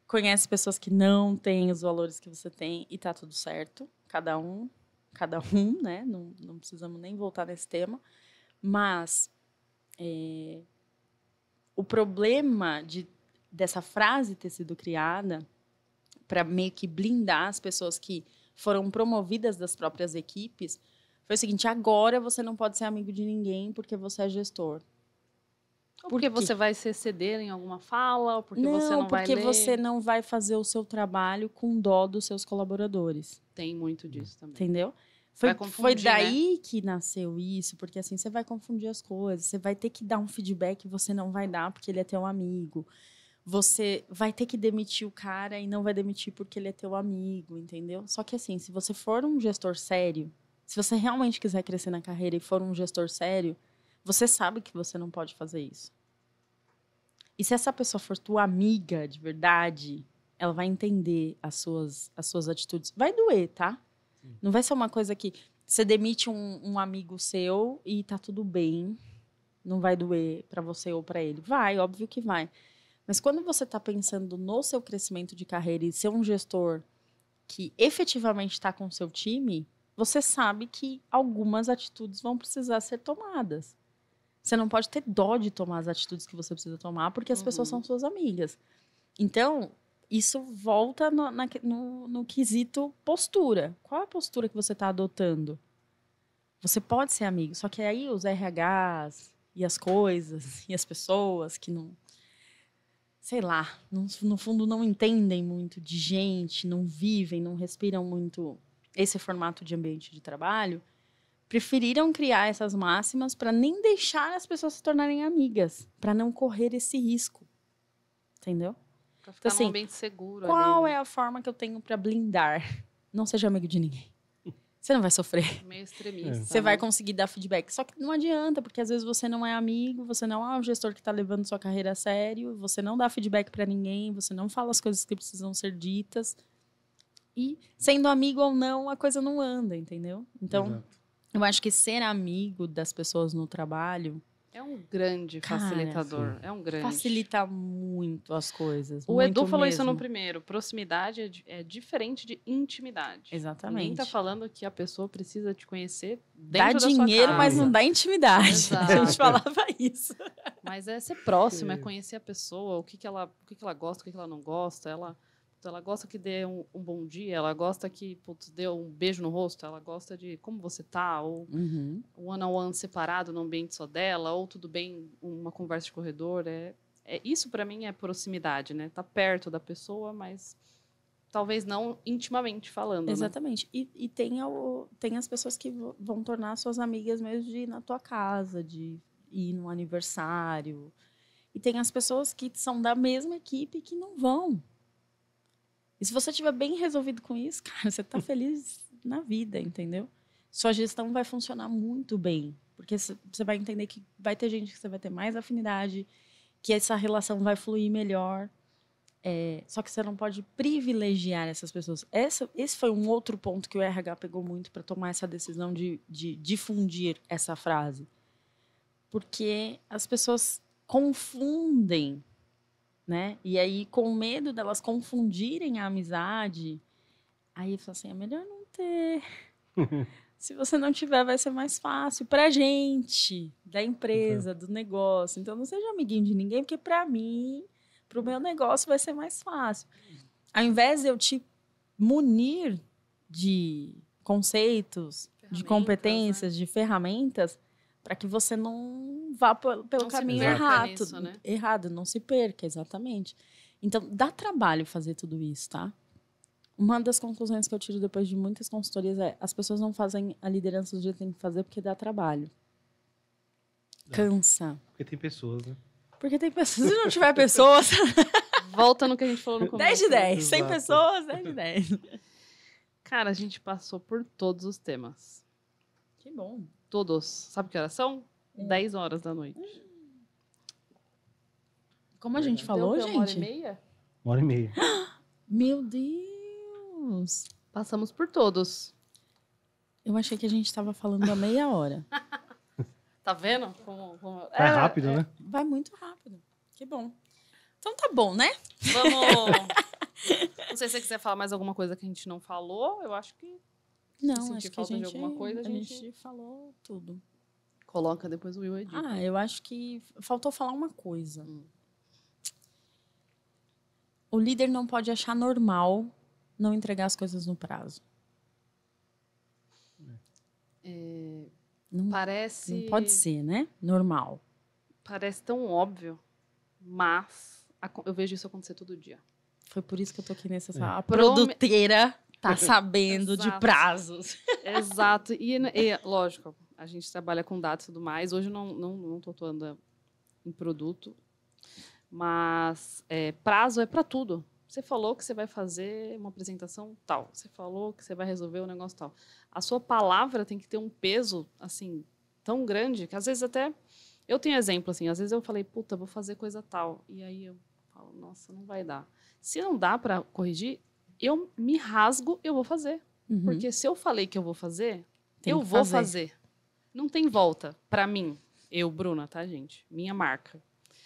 conhece pessoas que não têm os valores que você tem e tá tudo certo. Cada um, né? Não precisamos nem voltar nesse tema. Mas o problema dessa frase ter sido criada para meio que blindar as pessoas que foram promovidas das próprias equipes foi o seguinte: agora você não pode ser amigo de ninguém porque você é gestor. Porque você vai se exceder em alguma fala, ou porque você não vai porque ler. você não vai fazer o seu trabalho com dó dos seus colaboradores. Tem muito disso também. Entendeu? Vai Foi confundir, daí que nasceu isso, porque assim, você vai confundir as coisas, você vai ter que dar um feedback que você não vai dar porque ele é teu amigo. Você vai ter que demitir o cara e não vai demitir porque ele é teu amigo, entendeu? Só que assim, se você for um gestor sério, se você realmente quiser crescer na carreira e for um gestor sério, você sabe que você não pode fazer isso. E se essa pessoa for tua amiga de verdade, ela vai entender as suas atitudes. Vai doer, tá? Sim. Não vai ser uma coisa que você demite um amigo seu e tá tudo bem. Não vai doer para você ou para ele. Vai, óbvio que vai. Mas quando você está pensando no seu crescimento de carreira e ser um gestor que efetivamente está com o seu time, você sabe que algumas atitudes vão precisar ser tomadas. Você não pode ter dó de tomar as atitudes que você precisa tomar, porque as pessoas são suas amigas. Então, isso volta no quesito postura. Qual é a postura que você está adotando? Você pode ser amigo, só que aí os RHs e as coisas e as pessoas que não... Sei lá, no fundo não entendem muito de gente, não vivem, não respiram muito esse formato de ambiente de trabalho, preferiram criar essas máximas para nem deixar as pessoas se tornarem amigas, para não correr esse risco. Entendeu? Pra ficar Então, assim, num ambiente seguro qual ali, é a forma que eu tenho para blindar? Não seja amigo de ninguém. Você não vai sofrer. meio extremista. Você né? vai conseguir dar feedback. Só que não adianta, porque às vezes você não é amigo, você não é um gestor que está levando sua carreira a sério, você não dá feedback para ninguém, você não fala as coisas que precisam ser ditas. E, sendo amigo ou não, a coisa não anda, entendeu? Então, Exato. eu acho que ser amigo das pessoas no trabalho É um grande Cara, facilitador. sim. É um grande. facilita muito as coisas. O muito Edu falou isso no mesmo. primeiro. Proximidade é diferente de intimidade. Exatamente. Ninguém tá falando que a pessoa precisa te conhecer Dá dentro da sua dinheiro, casa. mas não dá intimidade. Exato. A gente falava isso. Mas é ser próximo, é conhecer a pessoa, o que ela gosta, o que ela não gosta. Ela gosta que dê um bom dia, ela gosta que dê um beijo no rosto, ela gosta de como você tá, ou one-on-one separado num ambiente só dela, ou tudo bem, uma conversa de corredor. Isso, para mim, é proximidade, né? Tá perto da pessoa, mas talvez não intimamente falando, Exatamente. E tem as pessoas que vão tornar suas amigas mesmo de ir na tua casa, de ir no aniversário. E tem as pessoas que são da mesma equipe que não vão. E se você estiver bem resolvido com isso, cara, você está feliz na vida, entendeu? Sua gestão vai funcionar muito bem. Porque você vai entender que vai ter gente que você vai ter mais afinidade, que essa relação vai fluir melhor. Só que você não pode privilegiar essas pessoas. Esse foi um outro ponto que o RH pegou muito para tomar essa decisão de difundir essa frase. Porque as pessoas confundem, né? E aí, com medo delas confundirem a amizade, aí fala assim, é melhor não ter. Se você não tiver, vai ser mais fácil pra gente, da empresa, do negócio. Então, não seja amiguinho de ninguém, porque pra mim, pro meu negócio, vai ser mais fácil. Ao invés de eu te munir de conceitos, de competências, de ferramentas, para que você não vá pelo Não caminho se perca errado. nisso, né? Errado, não se perca, exatamente. Então, dá trabalho fazer tudo isso, tá? Uma das conclusões que eu tiro depois de muitas consultorias é as pessoas não fazem a liderança do jeito que tem que fazer porque dá trabalho. Cansa. Porque tem pessoas, né? Porque tem pessoas, se não tiver pessoas, Volta no que a gente falou no 10 começo. de 10. 100 Exato. pessoas, 10 de 10. Cara, a gente passou por todos os temas. Que bom. Todos. Sabe que horas são? 10 horas da noite. Como a gente falou, Deu, 1h30? gente? 1h30. Meu Deus. Passamos por todos. Eu achei que a gente estava falando há meia hora. Tá vendo? É rápido, né? Vai muito rápido. Que bom. Então tá bom, né? Vamos. Não sei se você quiser falar mais alguma coisa que a gente não falou. Eu acho que Não, sentir acho que a falta de gente, alguma coisa, a a gente- gente falou tudo. coloca depois o Will edita. Ah, eu acho que faltou falar uma coisa. O líder não pode achar normal não entregar as coisas no prazo. Não, Parece. não pode ser, né? Normal. Parece tão óbvio, mas eu vejo isso acontecer todo dia. Foi por isso que eu tô aqui nessa É. sala. A produteira tá sabendo de Exato. prazos. Exato. E, lógico, a gente trabalha com dados e tudo mais. Hoje eu não tô atuando em produto, mas prazo é para tudo. Você falou que você vai fazer uma apresentação tal. Você falou que você vai resolver um negócio tal. A sua palavra tem que ter um peso, assim, tão grande que às vezes até... Eu tenho exemplo, assim, às vezes eu falei, puta, vou fazer coisa tal. E aí eu falo, nossa, não vai dar. Se não dá para corrigir, eu me rasgo, eu vou fazer. Uhum. Porque se eu falei que eu vou fazer, Tem eu que vou fazer. fazer. Não tem volta. Para mim, eu, Bruna, tá, gente? Minha marca.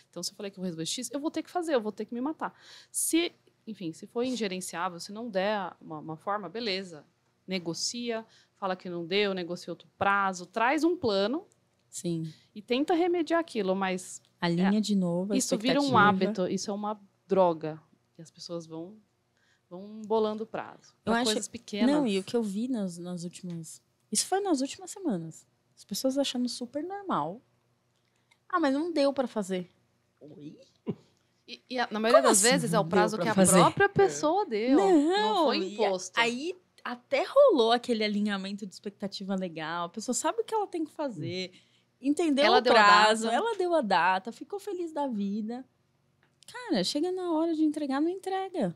Então, se eu falei que eu vou resolver X, eu vou ter que fazer, eu vou ter que me matar. Se for ingerenciável, se não der uma forma, beleza. Negocia, fala que não deu, negocia outro prazo, traz um plano Sim. E tenta remediar aquilo, mas Alinha de novo a isso vira um expectativa. hábito, isso é uma droga. E as pessoas vão bolando prazo. Eu Pra acho- coisas pequenas. Não, e o que eu vi nas últimas... Isso foi nas últimas semanas. As pessoas achando super normal. Ah, mas não deu pra fazer. Oi? E na maioria Como das assim vezes é não o deu prazo pra que a fazer? própria pessoa deu. Não foi e imposto. aí até rolou aquele alinhamento de expectativa legal. A pessoa sabe o que ela tem que fazer. Entendeu Ela o deu a prazo, data. ela deu a data, ficou feliz da vida. Cara, chega na hora de entregar, não entrega.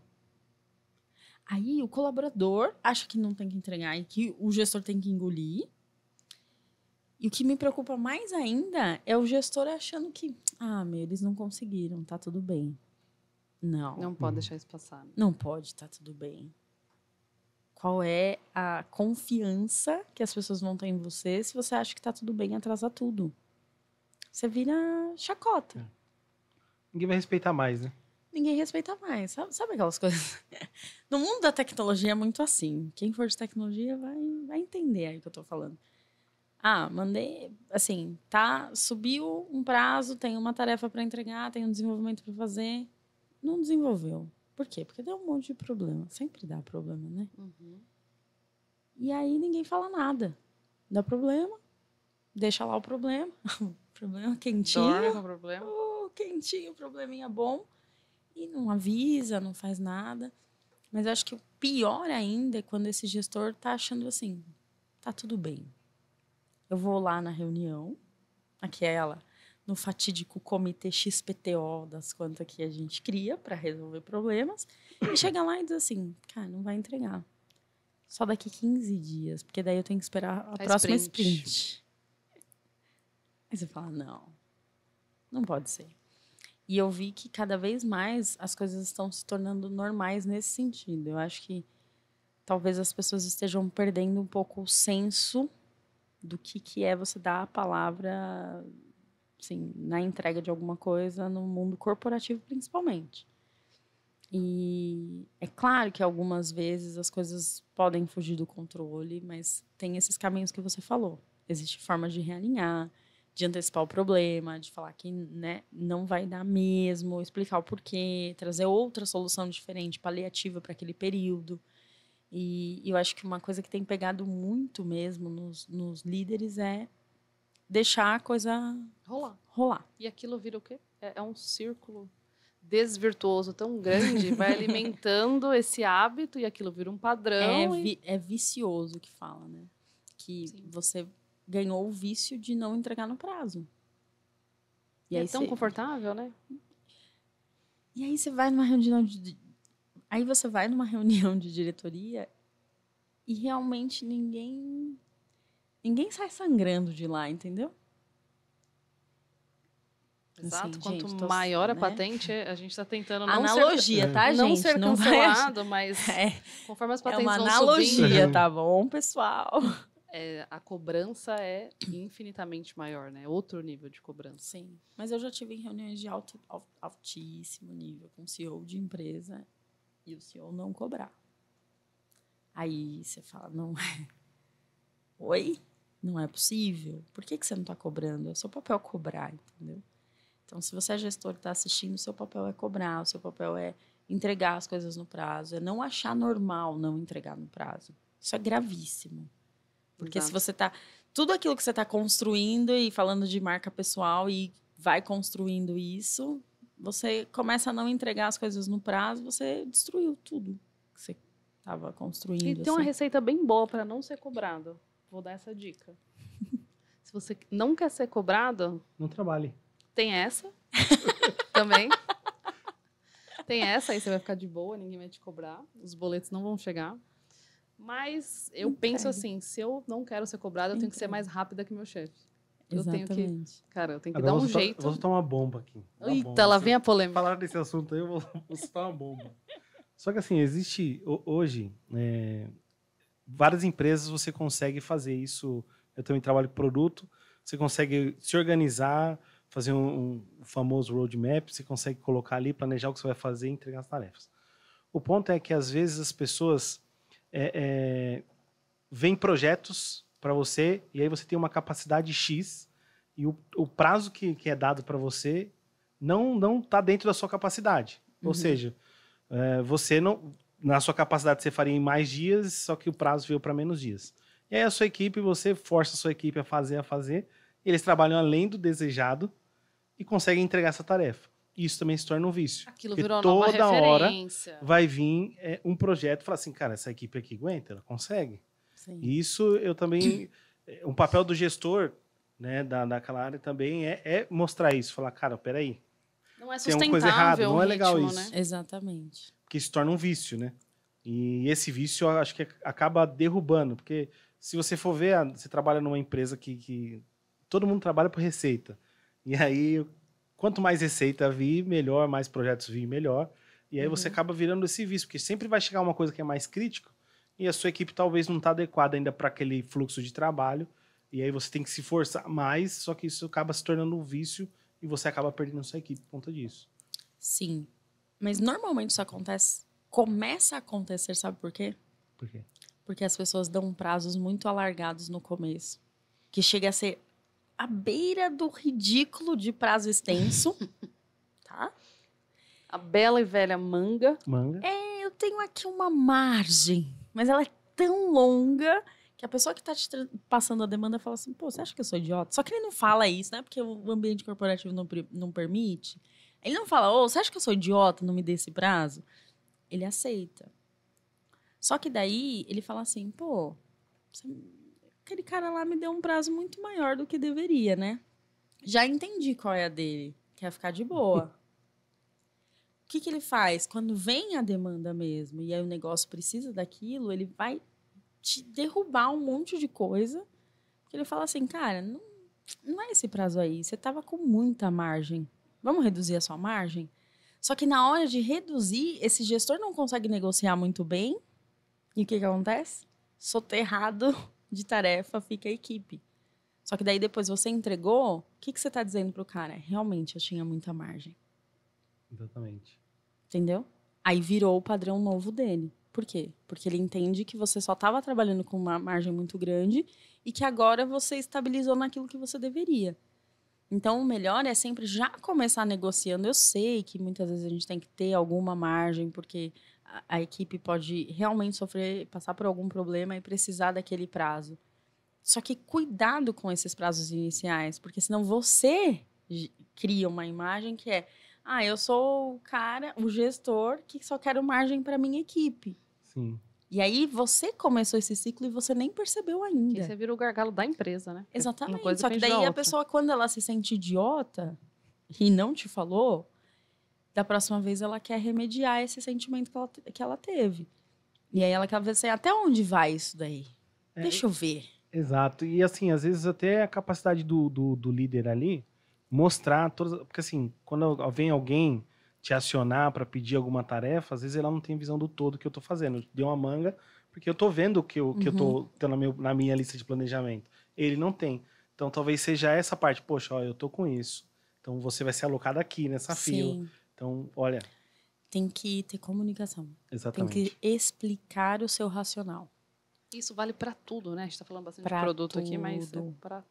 Aí o colaborador acha que não tem que entregar e que o gestor tem que engolir. E o que me preocupa mais ainda é o gestor achando que, eles não conseguiram, tá tudo bem. Não pode deixar isso passar. Não pode, tá tudo bem. Qual é a confiança que as pessoas vão ter em você se você acha que tá tudo bem, atrasa tudo? Você vira chacota. Ninguém vai respeitar mais, né? Ninguém respeita mais. Sabe aquelas coisas? No mundo da tecnologia é muito assim. Quem for de tecnologia vai entender aí o que eu tô falando. Mandei, assim, subiu um prazo, tem uma tarefa para entregar, tem um desenvolvimento para fazer. Não desenvolveu. Por quê? Porque deu um monte de problema. Sempre dá problema, né? Uhum. E aí ninguém fala nada. Dá problema, deixa lá o problema. Problema quentinho. Dorme com o problema. Quentinho, probleminha bom. E não avisa, não faz nada. Mas eu acho que o pior ainda é quando esse gestor tá achando assim, tá tudo bem. Eu vou lá na reunião, no fatídico comitê XPTO das quantas que a gente cria para resolver problemas, e chega lá e diz assim, cara, não vai entregar. Só daqui 15 dias, porque daí eu tenho que esperar a próxima sprint. Aí você fala, não pode ser. E eu vi que cada vez mais as coisas estão se tornando normais nesse sentido. Eu acho que talvez as pessoas estejam perdendo um pouco o senso do que é você dar a palavra, assim, na entrega de alguma coisa no mundo corporativo, principalmente. E é claro que algumas vezes as coisas podem fugir do controle, mas tem esses caminhos que você falou. Existe forma de realinhar, de antecipar o problema, de falar que, né, não vai dar mesmo, explicar o porquê, trazer outra solução diferente, paliativa para aquele período. E eu acho que uma coisa que tem pegado muito mesmo nos líderes é deixar a coisa rolar. E aquilo vira o quê? É um círculo desvirtuoso tão grande, vai alimentando esse hábito e aquilo vira um padrão. É vicioso que fala, né? Que Sim. Você ganhou o vício de não entregar no prazo. E aí é tão confortável, né? E aí você vai numa reunião Aí você vai numa reunião de diretoria e realmente ninguém sai sangrando de lá, entendeu? Exato. Assim, quanto gente, maior a patente, a gente está tentando não analogia, ser, tá, gente? não ser cancelado, mas conforme as patentes vão subindo... É uma analogia, tá bom, pessoal? A cobrança é infinitamente maior, né? Outro nível de cobrança. Sim, mas eu já tive em reuniões de altíssimo nível com CEO de empresa e o CEO não cobrar. Aí você fala, não é... Oi? Não é possível? Por que você não está cobrando? É o seu papel cobrar, entendeu? Então, se você é gestor e está assistindo, o seu papel é cobrar, o seu papel é entregar as coisas no prazo, é não achar normal não entregar no prazo. Isso é gravíssimo. Porque Exato. Se você está... Tudo aquilo que você está construindo e falando de marca pessoal e vai construindo isso, você começa a não entregar as coisas no prazo, você destruiu tudo que você estava construindo. E tem uma receita bem boa para não ser cobrado. Vou dar essa dica. Se você não quer ser cobrado... Não trabalhe. Tem essa também. Tem essa, aí você vai ficar de boa, ninguém vai te cobrar. Os boletos não vão chegar. Mas eu penso assim, se eu não quero ser cobrada, eu tenho que ser mais rápida que meu chefe. Exatamente. Eu tenho que... Cara, eu tenho que Agora dar um jeito. Eu vou soltar uma bomba aqui. Eita, lá vem a polêmica. Falar desse assunto aí, eu vou soltar uma bomba. Só que assim, existe hoje... várias empresas você consegue fazer isso. Eu também trabalho com produto. Você consegue se organizar, fazer um famoso roadmap, você consegue colocar ali, planejar o que você vai fazer e entregar as tarefas. O ponto é que, às vezes, as pessoas veem projetos para você e aí você tem uma capacidade X e o prazo que é dado para você não está dentro da sua capacidade. Ou seja, você não, na sua capacidade você faria em mais dias, só que o prazo veio para menos dias. E aí a sua equipe, você força a sua equipe a fazer, e eles trabalham além do desejado e conseguem entregar essa tarefa. Isso também se torna um vício. Aquilo porque virou nova toda hora referência. vai vir um projeto e falar assim, cara, essa equipe aqui aguenta, ela consegue. Sim. E isso eu também... Um papel do gestor, né, daquela área também é mostrar isso. Falar, cara, peraí, Não é tem sustentável uma coisa errada, não o é legal ritmo, isso. né? Exatamente. Porque se torna um vício, né? E esse vício eu acho que acaba derrubando. Porque se você for ver, você trabalha numa empresa que todo mundo trabalha por receita. E aí, quanto mais receita vir, melhor, mais projetos vir, melhor. E aí você acaba virando esse vício, porque sempre vai chegar uma coisa que é mais crítica e a sua equipe talvez não está adequada ainda para aquele fluxo de trabalho. E aí você tem que se forçar mais, só que isso acaba se tornando um vício e você acaba perdendo a sua equipe por conta disso. Sim. Mas normalmente isso acontece, começa a acontecer, sabe por quê? Por quê? Porque as pessoas dão prazos muito alargados no começo, que chega a ser à beira do ridículo de prazo extenso, tá? A bela e velha manga. Manga. Eu tenho aqui uma margem, mas ela é tão longa que a pessoa que está te passando a demanda fala assim, pô, você acha que eu sou idiota? Só que ele não fala isso, né? Porque o ambiente corporativo não permite. Ele não fala, ô, você acha que eu sou idiota, não me dê esse prazo? Ele aceita. Só que daí ele fala assim, pô, aquele cara lá me deu um prazo muito maior do que deveria, né? Já entendi qual é a dele. Quer ficar de boa. O que ele faz? Quando vem a demanda mesmo, e aí o negócio precisa daquilo, ele vai te derrubar um monte de coisa. Porque ele fala assim, cara, não é esse prazo aí. Você estava com muita margem. Vamos reduzir a sua margem? Só que na hora de reduzir, esse gestor não consegue negociar muito bem. E o que acontece? Soterrado de tarefa fica a equipe. Só que daí depois você entregou, o que você está dizendo pro cara? Realmente, eu tinha muita margem. Exatamente. Entendeu? Aí virou o padrão novo dele. Por quê? Porque ele entende que você só estava trabalhando com uma margem muito grande e que agora você estabilizou naquilo que você deveria. Então, o melhor é sempre já começar negociando. Eu sei que muitas vezes a gente tem que ter alguma margem, porque a equipe pode realmente passar por algum problema e precisar daquele prazo. Só que cuidado com esses prazos iniciais, porque senão você cria uma imagem que é eu sou o cara, o gestor, que só quero margem para minha equipe. Sim. E aí você começou esse ciclo e você nem percebeu ainda. E você vira o gargalo da empresa, né? Exatamente. Uma coisa Só que depende da daí a outra. pessoa, quando ela se sente idiota e não te falou, da próxima vez ela quer remediar esse sentimento que ela teve. E aí ela quer ver assim, até onde vai isso daí? Deixa eu ver. Exato. E assim, às vezes até a capacidade do líder ali mostrar todas. Porque assim, quando vem alguém te acionar para pedir alguma tarefa, às vezes ela não tem visão do todo que eu tô fazendo. Eu dei uma manga, porque eu tô vendo o que eu tô tendo na minha lista de planejamento. Ele não tem. Então talvez seja essa parte, poxa, ó, eu tô com isso. Então você vai ser alocado aqui nessa fila. Então, olha. Tem que ter comunicação. Exatamente. Tem que explicar o seu racional. Isso vale para tudo, né? A gente tá falando bastante Pra de produto aqui, tudo. mas é para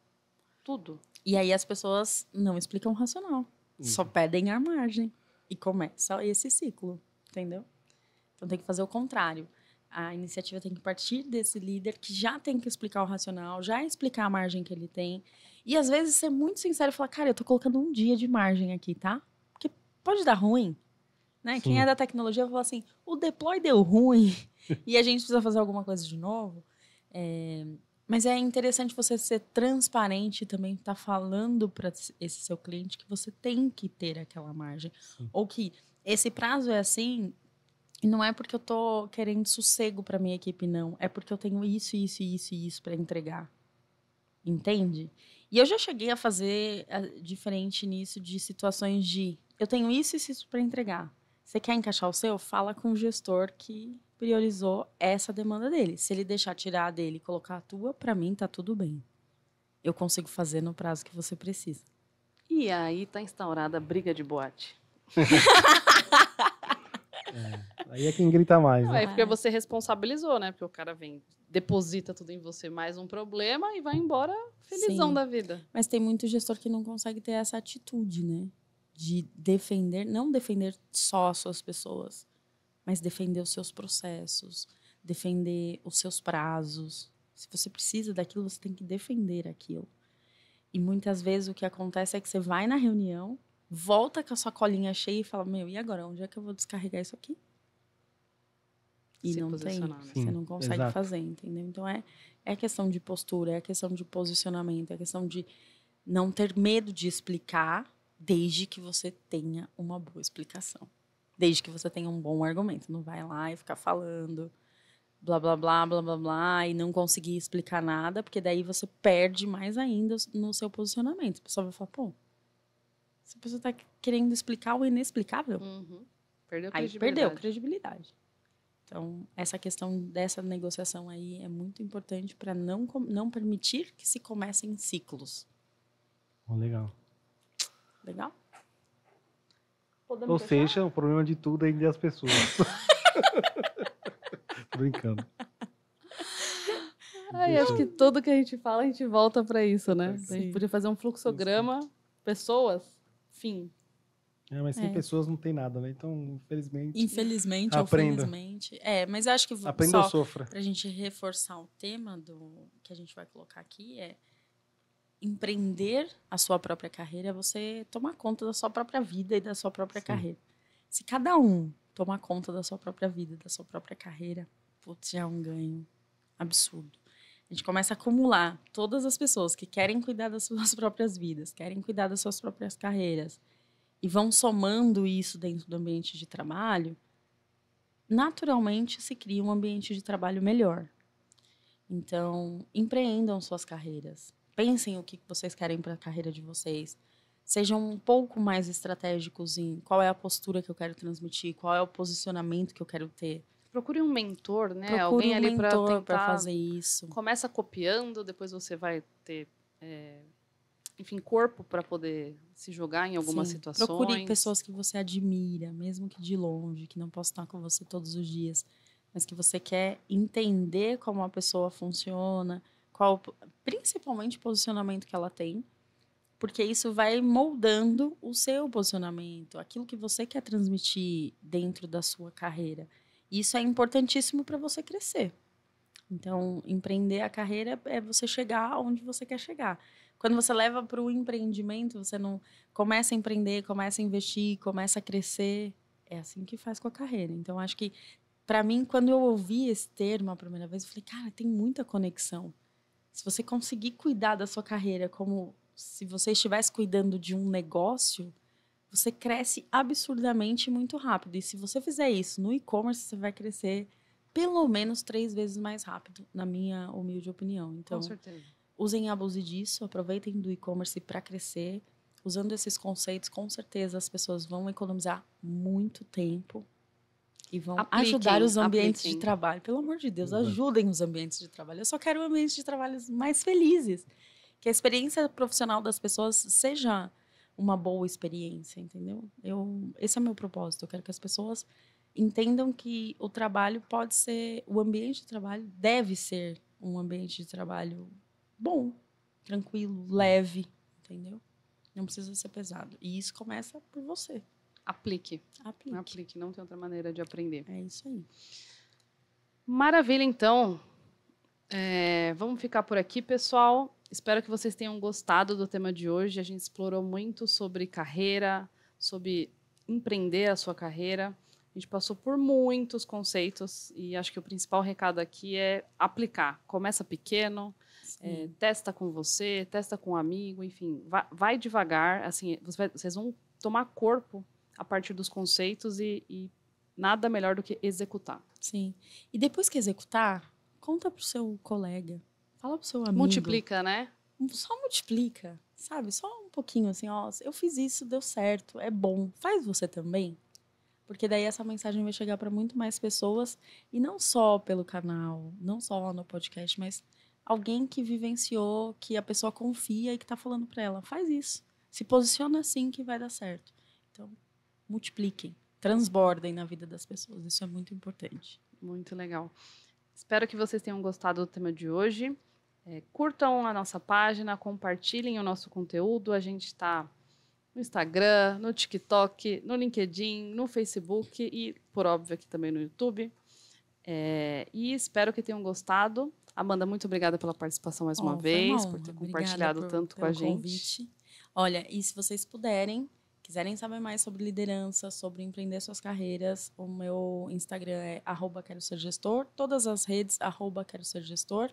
tudo. E aí as pessoas não explicam o racional. Só pedem a margem. E começa esse ciclo, entendeu? Então tem que fazer o contrário. A iniciativa tem que partir desse líder que já tem que explicar o racional, já explicar a margem que ele tem. E às vezes ser muito sincero e falar, cara, eu tô colocando um dia de margem aqui, tá? Porque pode dar ruim. Né? Quem é da tecnologia vai falar assim, o deploy deu ruim e a gente precisa fazer alguma coisa de novo. Mas é interessante você ser transparente e também estar falando para esse seu cliente que você tem que ter aquela margem. Sim. Ou que esse prazo é assim, e não é porque eu estou querendo sossego para minha equipe, não. É porque eu tenho isso, isso, isso e isso para entregar. Entende? E eu já cheguei a fazer diferente nisso de situações de eu tenho isso e isso para entregar. Você quer encaixar o seu? Fala com o gestor que priorizou essa demanda dele. Se ele deixar tirar dele e colocar a tua, para mim tá tudo bem. Eu consigo fazer no prazo que você precisa. E aí tá instaurada a briga de boate. Aí é quem grita mais, Não, né? é porque você responsabilizou, né? Porque o cara vem, deposita tudo em você, mais um problema e vai embora felizão Sim. da vida. Mas tem muito gestor que não consegue ter essa atitude, né? De defender, não defender só as suas pessoas, mas defender os seus processos, defender os seus prazos. Se você precisa daquilo, você tem que defender aquilo. E muitas vezes o que acontece é que você vai na reunião, volta com a sua colinha cheia e fala, meu, e agora? Onde é que eu vou descarregar isso aqui? E Se não tem. posicionar, né? Sim, Você não consegue exato. fazer, entendeu? Então, é questão de postura, é questão de posicionamento, é questão de não ter medo de explicar, desde que você tenha uma boa explicação. Desde que você tenha um bom argumento. Não vai lá e ficar falando blá, blá, blá, blá, blá, blá, e não conseguir explicar nada, porque daí você perde mais ainda no seu posicionamento. A pessoa vai falar, pô, essa pessoa está querendo explicar o inexplicável. Uhum. Perdeu a Aí credibilidade. perdeu credibilidade. Então, essa questão dessa negociação aí é muito importante para não permitir que se comecem ciclos. Legal. Legal? Ou seja, o problema de tudo ainda é as pessoas. Tô brincando. Ai, acho que tudo que a gente fala, a gente volta pra isso, né? Sim. A gente podia fazer um fluxograma, pessoas, fim. Mas sem pessoas não tem nada, né? Então, infelizmente... Infelizmente ou aprenda. felizmente. Mas eu acho que Aprenda ou só sofra. pra gente reforçar o tema que a gente vai colocar aqui empreender a sua própria carreira é você tomar conta da sua própria vida e da sua própria Sim. carreira. Se cada um tomar conta da sua própria vida, da sua própria carreira, putz, já é um ganho absurdo. A gente começa a acumular todas as pessoas que querem cuidar das suas próprias vidas, querem cuidar das suas próprias carreiras, e vão somando isso dentro do ambiente de trabalho, naturalmente se cria um ambiente de trabalho melhor. Então, empreendam suas carreiras. Pensem o que vocês querem para a carreira de vocês. Sejam um pouco mais estratégicos em qual é a postura que eu quero transmitir, qual é o posicionamento que eu quero ter. Procure um mentor, né? Procure Alguém um ali para mentor tentar para fazer isso. Começa copiando, depois você vai ter, enfim, corpo para poder se jogar em algumas Sim. situações. Procure pessoas que você admira, mesmo que de longe, que não possam estar com você todos os dias, mas que você quer entender como a pessoa funciona, principalmente o posicionamento que ela tem, porque isso vai moldando o seu posicionamento, aquilo que você quer transmitir dentro da sua carreira. E isso é importantíssimo para você crescer. Então, empreender a carreira é você chegar onde você quer chegar. Quando você leva para o empreendimento, você não começa a empreender, começa a investir, começa a crescer. É assim que faz com a carreira. Então, acho que, para mim, quando eu ouvi esse termo a primeira vez, eu falei, cara, tem muita conexão. Se você conseguir cuidar da sua carreira como se você estivesse cuidando de um negócio, você cresce absurdamente muito rápido. E se você fizer isso no e-commerce, você vai crescer pelo menos 3 vezes mais rápido, na minha humilde opinião. Então, Com certeza. usem e abusem disso, aproveitem do e-commerce para crescer. Usando esses conceitos, com certeza as pessoas vão economizar muito tempo e vão ajudar os ambientes de trabalho. Pelo amor de Deus, ajudem os ambientes de trabalho. Eu só quero ambientes de trabalho mais felizes. Que a experiência profissional das pessoas seja uma boa experiência, entendeu? Esse é o meu propósito. Eu quero que as pessoas entendam que o trabalho pode ser... O ambiente de trabalho deve ser um ambiente de trabalho bom, tranquilo, leve, entendeu? Não precisa ser pesado. E isso começa por você. Aplique. Aplique. Não tem outra maneira de aprender. É isso aí. Maravilha, então. Vamos ficar por aqui, pessoal. Espero que vocês tenham gostado do tema de hoje. A gente explorou muito sobre carreira, sobre empreender a sua carreira. A gente passou por muitos conceitos e acho que o principal recado aqui é aplicar. Começa pequeno, testa com você, testa com um amigo, enfim, vai devagar. Assim, vocês vão tomar corpo a partir dos conceitos e nada melhor do que executar. Sim. E depois que executar, conta pro seu colega, fala pro seu amigo. Multiplica, né? Só multiplica, sabe? Só um pouquinho assim, ó, eu fiz isso, deu certo, é bom. Faz você também. Porque daí essa mensagem vai chegar para muito mais pessoas e não só pelo canal, não só no podcast, mas alguém que vivenciou, que a pessoa confia e que tá falando para ela, faz isso. Se posiciona assim que vai dar certo. Então, multipliquem. transbordem na vida das pessoas. Isso é muito importante. Muito legal. Espero que vocês tenham gostado do tema de hoje. Curtam a nossa página, compartilhem o nosso conteúdo. A gente está no Instagram, no TikTok, no LinkedIn, no Facebook e, por óbvio, aqui também no YouTube. E espero que tenham gostado. Amanda, muito obrigada pela participação mais uma vez, por ter compartilhado tanto com a gente. Convite. Olha, e se vocês quiserem saber mais sobre liderança, sobre empreender suas carreiras, o meu Instagram é @quero-ser-gestor, todas as redes @quero-ser-gestor.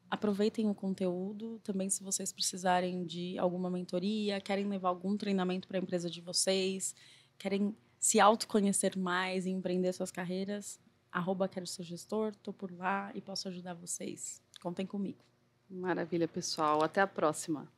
Aproveitem o conteúdo. Também, se vocês precisarem de alguma mentoria, querem levar algum treinamento para a empresa de vocês, querem se autoconhecer mais e empreender suas carreiras, @quero-ser-gestor, estou por lá e posso ajudar vocês. Contem comigo. Maravilha, pessoal. Até a próxima.